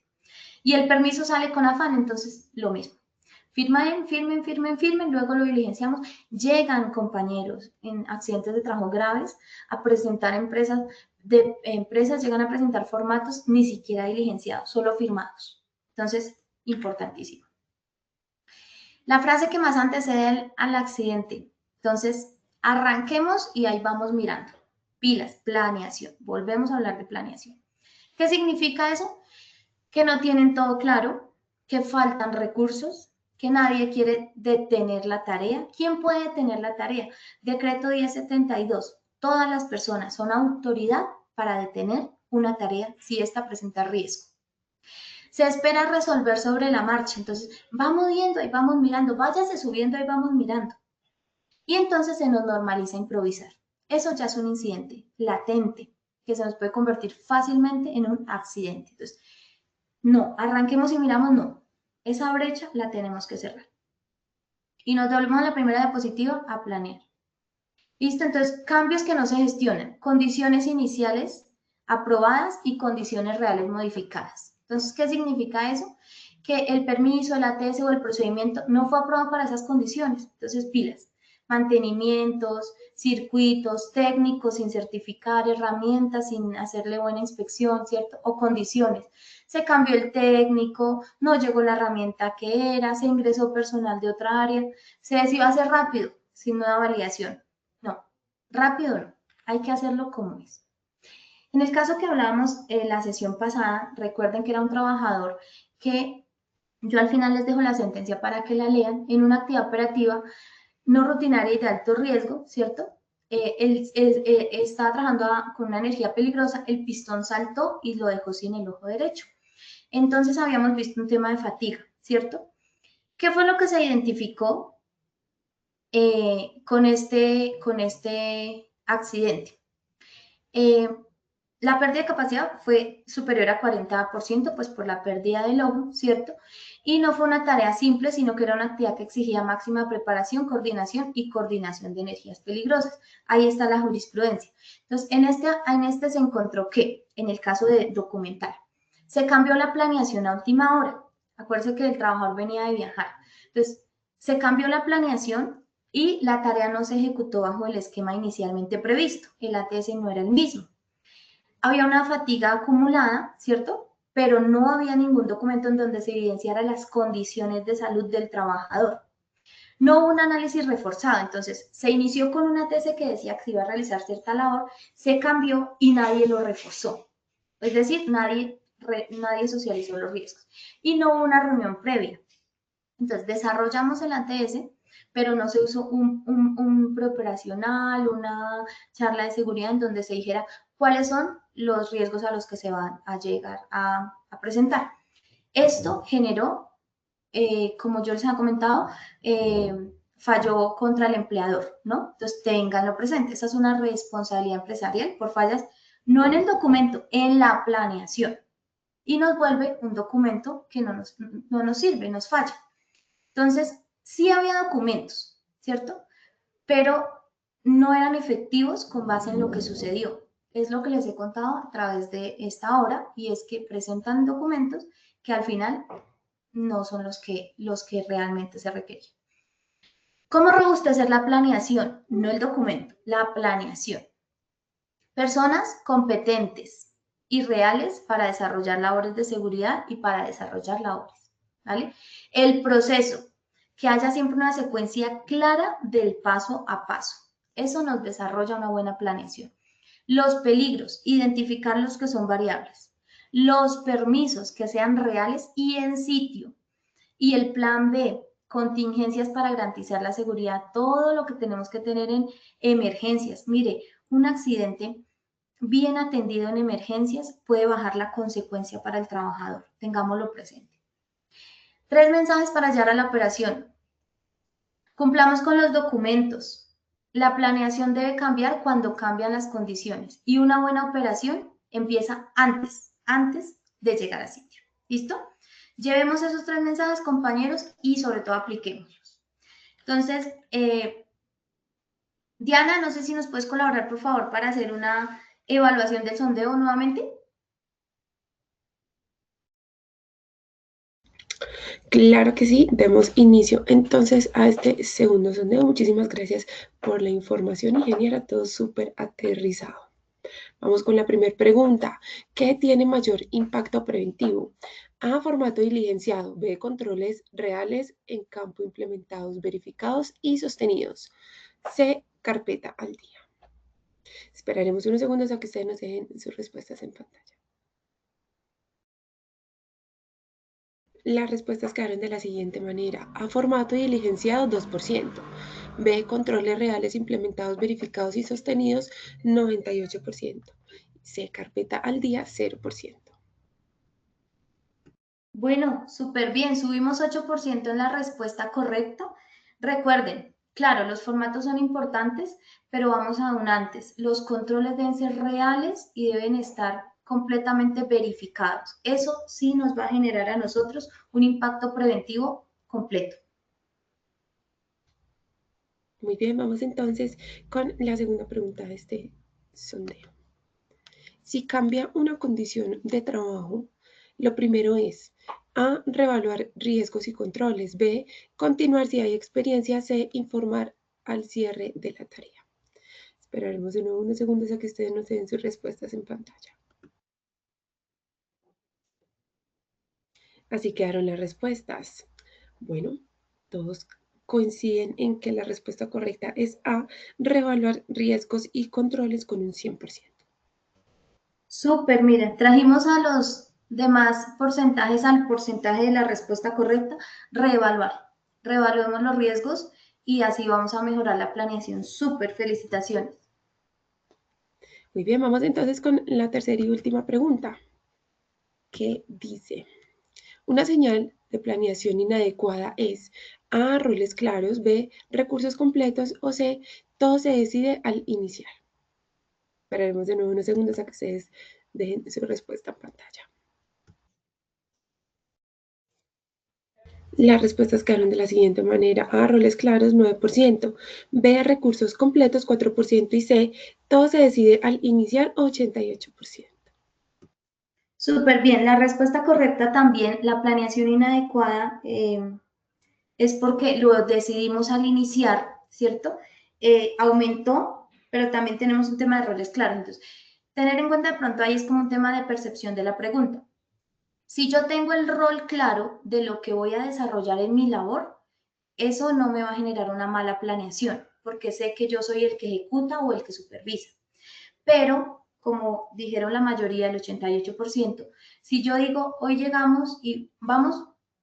Y el permiso sale con afán, entonces lo mismo. Firmen, luego lo diligenciamos. Llegan compañeros en accidentes de trabajo graves a presentar empresas, llegan a presentar formatos ni siquiera diligenciados, solo firmados. Entonces, importantísimo. La frase que más antecede al accidente. Entonces, arranquemos y ahí vamos mirando. Pilas, planeación. Volvemos a hablar de planeación. ¿Qué significa eso? Que no tienen todo claro, que faltan recursos, que nadie quiere detener la tarea. ¿Quién puede detener la tarea? Decreto 1072. Todas las personas son autoridad para detener una tarea si ésta presenta riesgo. Se espera resolver sobre la marcha, entonces vamos viendo, ahí vamos mirando, váyase subiendo, ahí vamos mirando. Y entonces se nos normaliza improvisar. Eso ya es un incidente latente que se nos puede convertir fácilmente en un accidente. Entonces, no, arranquemos y miramos, no. Esa brecha la tenemos que cerrar. Y nos devolvemos a la primera diapositiva a planear. ¿Listo? Entonces, cambios que no se gestionan. Condiciones iniciales aprobadas y condiciones reales modificadas. Entonces, ¿qué significa eso? Que el permiso, el ATS o el procedimiento no fue aprobado para esas condiciones. Entonces, pilas. Mantenimientos, circuitos, técnicos sin certificar, herramientas sin hacerle buena inspección, ¿cierto? O condiciones. Se cambió el técnico, no llegó la herramienta que era, se ingresó personal de otra área, se decidió hacer rápido, sin nueva validación. No, rápido no, hay que hacerlo como es. En el caso que hablábamos en la sesión pasada, recuerden que era un trabajador que yo al final les dejo la sentencia para que la lean, en una actividad operativa no rutinaria y de alto riesgo, ¿cierto? Él estaba trabajando con una energía peligrosa, el pistón saltó y lo dejó sin el ojo derecho. Entonces habíamos visto un tema de fatiga, ¿cierto? ¿Qué fue lo que se identificó con este accidente? La pérdida de capacidad fue superior a 40%, pues por la pérdida del ojo, ¿cierto? Y no fue una tarea simple, sino que era una actividad que exigía máxima preparación, coordinación y coordinación de energías peligrosas. Ahí está la jurisprudencia. Entonces, en este se encontró que, en el caso de documental, se cambió la planeación a última hora. Acuérdense que el trabajador venía de viajar. Entonces, se cambió la planeación y la tarea no se ejecutó bajo el esquema inicialmente previsto. El ATS no era el mismo. Había una fatiga acumulada, ¿cierto? Pero no había ningún documento en donde se evidenciara las condiciones de salud del trabajador. No hubo un análisis reforzado, entonces se inició con una ATS que decía que se iba a realizar cierta labor, se cambió y nadie lo reforzó. Es decir, nadie socializó los riesgos. Y no hubo una reunión previa. Entonces, desarrollamos el ATS, pero no se usó un preoperacional, una charla de seguridad en donde se dijera cuáles son los riesgos a los que se van a llegar a presentar. Esto generó, como yo les había comentado, falló contra el empleador, ¿no? Entonces, ténganlo presente. Esa es una responsabilidad empresarial por fallas, no en el documento, en la planeación. Y nos vuelve un documento que no nos sirve, nos falla. Entonces, sí había documentos, ¿cierto? Pero no eran efectivos con base en lo que sucedió. Es lo que les he contado a través de esta hora y es que presentan documentos que al final no son los que realmente se requieren. ¿Cómo robustecer la planeación? No el documento, la planeación. Personas competentes y reales para desarrollar labores de seguridad y para desarrollar labores, ¿vale? El proceso, que haya siempre una secuencia clara del paso a paso. Eso nos desarrolla una buena planeación. Los peligros, identificar los que son variables. Los permisos, que sean reales y en sitio. Y el plan B, contingencias para garantizar la seguridad, todo lo que tenemos que tener en emergencias. Mire, un accidente bien atendido en emergencias puede bajar la consecuencia para el trabajador. Tengámoslo presente. 3 mensajes para llegar a la operación. Cumplamos con los documentos. La planeación debe cambiar cuando cambian las condiciones y una buena operación empieza antes de llegar a sitio. ¿Listo? Llevemos esos 3 mensajes, compañeros, y sobre todo apliquémoslos. Entonces, Diana, no sé si nos puedes colaborar, por favor, para hacer una evaluación del sondeo nuevamente. Claro que sí, demos inicio entonces a este segundo sondeo. Muchísimas gracias por la información, ingeniera, todo súper aterrizado. Vamos con la primera pregunta. ¿Qué tiene mayor impacto preventivo? A, formato diligenciado. B, controles reales en campo implementados, verificados y sostenidos. C, carpeta al día. Esperaremos unos segundos a que ustedes nos dejen sus respuestas en pantalla. Las respuestas quedaron de la siguiente manera. A, formato diligenciado, 2%. B, controles reales implementados, verificados y sostenidos, 98%. C, carpeta al día, 0%. Bueno, súper bien, subimos 8% en la respuesta correcta. Recuerden, claro, los formatos son importantes, pero vamos aún antes. Los controles deben ser reales y deben estar completamente verificados. Eso sí nos va a generar a nosotros un impacto preventivo completo. Muy bien, vamos entonces con la segunda pregunta de este sondeo. Si cambia una condición de trabajo, lo primero es A, reevaluar riesgos y controles. B, continuar si hay experiencia. C, informar al cierre de la tarea. Esperaremos de nuevo unos segundos a que ustedes nos den sus respuestas en pantalla. Así quedaron las respuestas. Bueno, todos coinciden en que la respuesta correcta es A, reevaluar riesgos y controles con un 100%. Súper, miren, trajimos a los demás porcentajes al porcentaje de la respuesta correcta, reevaluar. Reevaluemos los riesgos y así vamos a mejorar la planeación. Súper, felicitaciones. Muy bien, vamos entonces con la tercera y última pregunta, que dice, una señal de planeación inadecuada es A, roles claros. B, recursos completos. O C, todo se decide al iniciar. Esperaremos de nuevo unos segundos a que ustedes dejen su respuesta en pantalla. Las respuestas quedaron de la siguiente manera. A, roles claros, 9%. B, recursos completos, 4%. Y C, todo se decide al iniciar, 88%. Súper bien, la respuesta correcta también, la planeación inadecuada es porque lo decidimos al iniciar, ¿cierto? Aumentó, pero también tenemos un tema de roles claros. Entonces, tener en cuenta de pronto ahí es como un tema de percepción de la pregunta. Si yo tengo el rol claro de lo que voy a desarrollar en mi labor, eso no me va a generar una mala planeación, porque sé que yo soy el que ejecuta o el que supervisa. Pero, como dijeron la mayoría, el 88%, si yo digo, hoy llegamos y vamos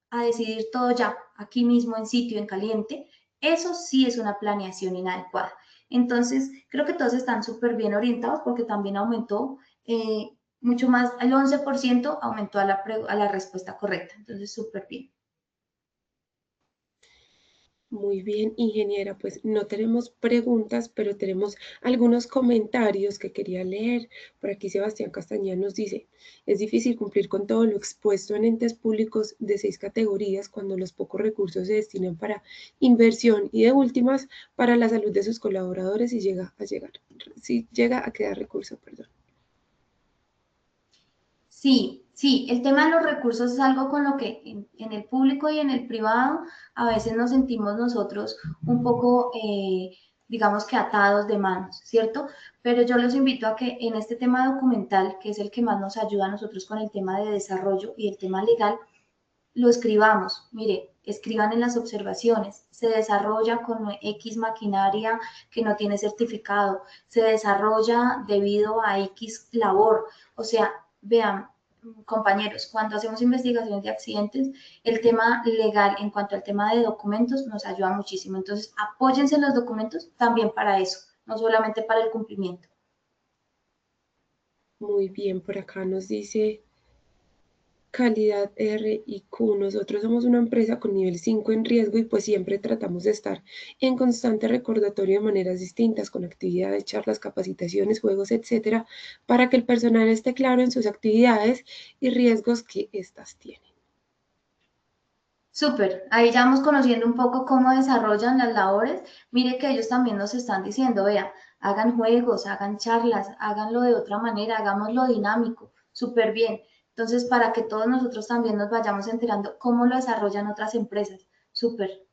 a decidir todo ya, aquí mismo en sitio, en caliente, eso sí es una planeación inadecuada. Entonces, creo que todos están súper bien orientados porque también aumentó mucho más, el 11% aumentó a la respuesta correcta. Entonces, súper bien. Muy bien, ingeniera, pues no tenemos preguntas, pero tenemos algunos comentarios que quería leer. Por aquí Sebastián Castañeda nos dice, es difícil cumplir con todo lo expuesto en entes públicos de 6 categorías cuando los pocos recursos se destinan para inversión y de últimas para la salud de sus colaboradores si llega a quedar recurso, perdón. Sí, sí, el tema de los recursos es algo con lo que en el público y en el privado a veces nos sentimos nosotros un poco, digamos que atados de manos, ¿cierto? Pero yo los invito a que en este tema documental, que es el que más nos ayuda a nosotros con el tema de desarrollo y el tema legal, lo escribamos. Mire, escriban en las observaciones. Se desarrolla con X maquinaria que no tiene certificado. Se desarrolla debido a X labor. O sea, vean, compañeros, cuando hacemos investigaciones de accidentes, el tema legal en cuanto al tema de documentos nos ayuda muchísimo. Entonces, apóyense en los documentos también para eso, no solamente para el cumplimiento. Muy bien, por acá nos dice calidad R y Q. Nosotros somos una empresa con nivel 5 en riesgo y pues siempre tratamos de estar en constante recordatorio de maneras distintas, con actividades, charlas, capacitaciones, juegos, etcétera, para que el personal esté claro en sus actividades y riesgos que éstas tienen. Súper, ahí ya vamos conociendo un poco cómo desarrollan las labores. Mire que ellos también nos están diciendo, vea, hagan juegos, hagan charlas, háganlo de otra manera, hagámoslo dinámico, súper bien. Entonces, para que todos nosotros también nos vayamos enterando cómo lo desarrollan otras empresas, súper.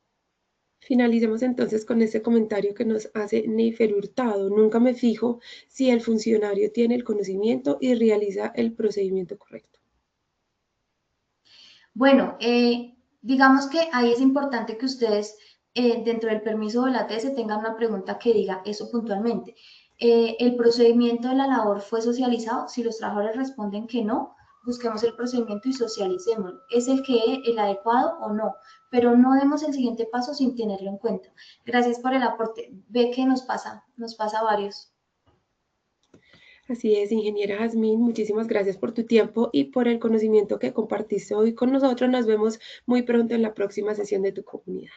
Finalicemos entonces con ese comentario que nos hace Neifer Hurtado. Nunca me fijo si el funcionario tiene el conocimiento y realiza el procedimiento correcto. Bueno, digamos que ahí es importante que ustedes dentro del permiso de la TS tengan una pregunta que diga eso puntualmente. ¿El procedimiento de la labor fue socializado? Si los trabajadores responden que no, busquemos el procedimiento y socialicémoslo. ¿Es el adecuado o no? Pero no demos el siguiente paso sin tenerlo en cuenta. Gracias por el aporte. Ve que nos pasa a varios. Así es, ingeniera Jazmín, muchísimas gracias por tu tiempo y por el conocimiento que compartiste hoy con nosotros. Nos vemos muy pronto en la próxima sesión de tu comunidad.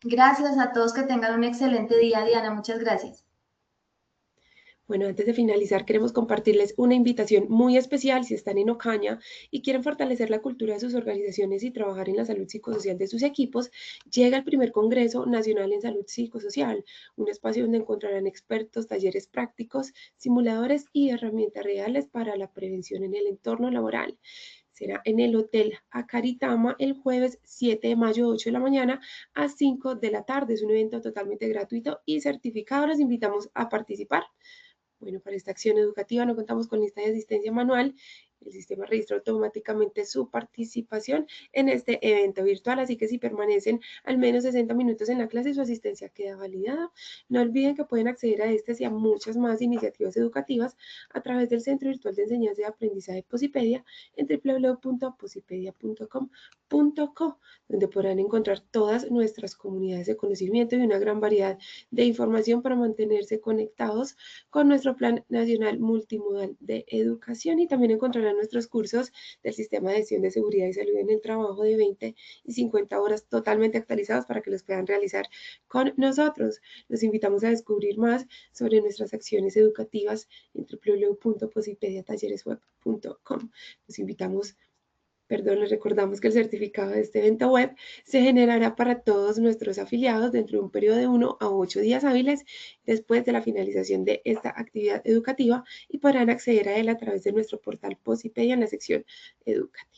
Gracias a todos, que tengan un excelente día, Diana. Muchas gracias. Bueno, antes de finalizar, queremos compartirles una invitación muy especial si están en Ocaña y quieren fortalecer la cultura de sus organizaciones y trabajar en la salud psicosocial de sus equipos. Llega el primer Congreso Nacional en Salud Psicosocial, un espacio donde encontrarán expertos, talleres prácticos, simuladores y herramientas reales para la prevención en el entorno laboral. Será en el Hotel Acaritama el jueves 7 de mayo, 8 de la mañana a 5 de la tarde. Es un evento totalmente gratuito y certificado. Los invitamos a participar. Bueno, para esta acción educativa no contamos con lista de asistencia manual. El sistema registra automáticamente su participación en este evento virtual, así que si permanecen al menos 60 minutos en la clase, su asistencia queda validada. No olviden que pueden acceder a estas y a muchas más iniciativas educativas a través del Centro Virtual de Enseñanza y Aprendizaje Posipedia en www.posipedia.com.co, donde podrán encontrar todas nuestras comunidades de conocimiento y una gran variedad de información para mantenerse conectados con nuestro Plan Nacional Multimodal de Educación, y también encontrarán nuestros cursos del Sistema de Gestión de Seguridad y Salud en el Trabajo de 20 y 50 horas totalmente actualizados para que los puedan realizar con nosotros. Los invitamos a descubrir más sobre nuestras acciones educativas en www.posipediatalleresweb.com. Les recordamos que el certificado de este evento web se generará para todos nuestros afiliados dentro de un periodo de 1 a 8 días hábiles después de la finalización de esta actividad educativa, y podrán acceder a él a través de nuestro portal Posipedia en la sección educativa.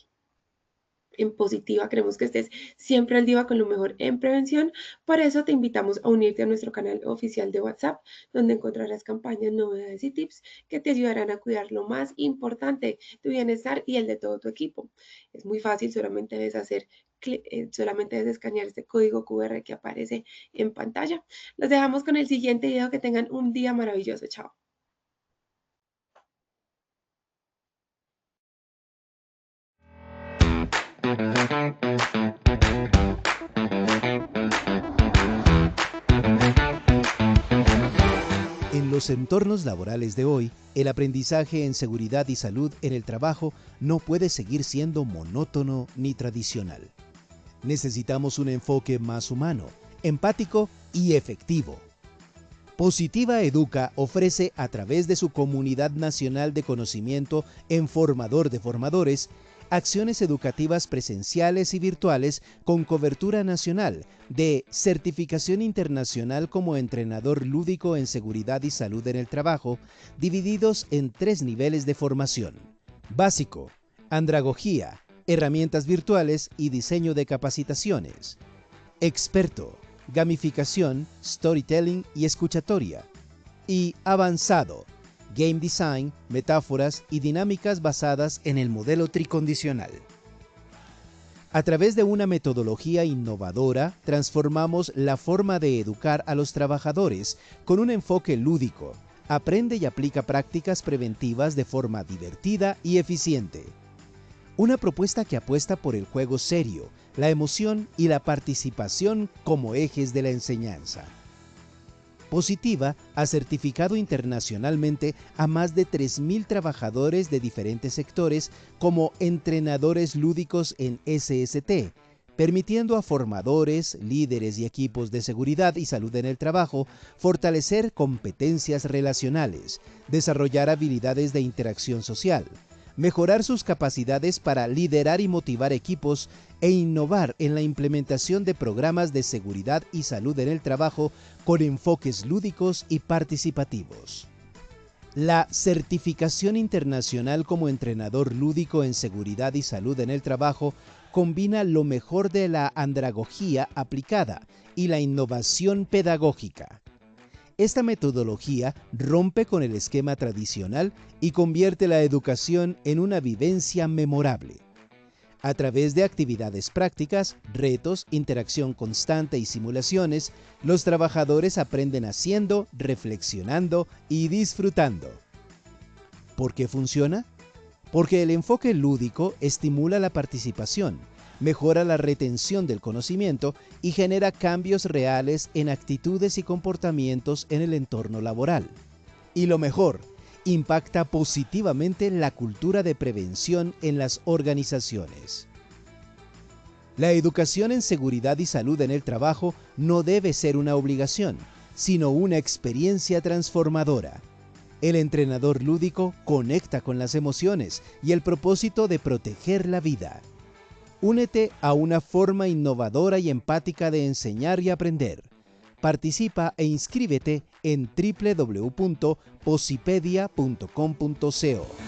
En Positiva queremos que estés siempre al día con lo mejor en prevención. Por eso te invitamos a unirte a nuestro canal oficial de WhatsApp, donde encontrarás campañas, novedades y tips que te ayudarán a cuidar lo más importante, tu bienestar y el de todo tu equipo. Es muy fácil, solamente debes escanear este código QR que aparece en pantalla. Los dejamos con el siguiente video. Que tengan un día maravilloso. Chao. En los entornos laborales de hoy, el aprendizaje en seguridad y salud en el trabajo no puede seguir siendo monótono ni tradicional. Necesitamos un enfoque más humano, empático y efectivo. Positiva Educa ofrece, a través de su Comunidad Nacional de Conocimiento en Formador de Formadores, acciones educativas presenciales y virtuales con cobertura nacional de certificación internacional como entrenador lúdico en seguridad y salud en el trabajo, divididos en 3 niveles de formación: básico, andragogía, herramientas virtuales y diseño de capacitaciones; experto, gamificación, storytelling y escuchatoria; y avanzado, game design, metáforas y dinámicas basadas en el modelo tricondicional. A través de una metodología innovadora, transformamos la forma de educar a los trabajadores con un enfoque lúdico. Aprende y aplica prácticas preventivas de forma divertida y eficiente. Una propuesta que apuesta por el juego serio, la emoción y la participación como ejes de la enseñanza. Positiva ha certificado internacionalmente a más de 3.000 trabajadores de diferentes sectores como entrenadores lúdicos en SST, permitiendo a formadores, líderes y equipos de seguridad y salud en el trabajo fortalecer competencias relacionales, desarrollar habilidades de interacción social, mejorar sus capacidades para liderar y motivar equipos e innovar en la implementación de programas de seguridad y salud en el trabajo con enfoques lúdicos y participativos. La certificación internacional como entrenador lúdico en seguridad y salud en el trabajo combina lo mejor de la andragogía aplicada y la innovación pedagógica. Esta metodología rompe con el esquema tradicional y convierte la educación en una vivencia memorable. A través de actividades prácticas, retos, interacción constante y simulaciones, los trabajadores aprenden haciendo, reflexionando y disfrutando. ¿Por qué funciona? Porque el enfoque lúdico estimula la participación, mejora la retención del conocimiento y genera cambios reales en actitudes y comportamientos en el entorno laboral. Y lo mejor, impacta positivamente la cultura de prevención en las organizaciones. La educación en seguridad y salud en el trabajo no debe ser una obligación, sino una experiencia transformadora. El entrenador lúdico conecta con las emociones y el propósito de proteger la vida. Únete a una forma innovadora y empática de enseñar y aprender. Participa e inscríbete en www.posipedia.com.co.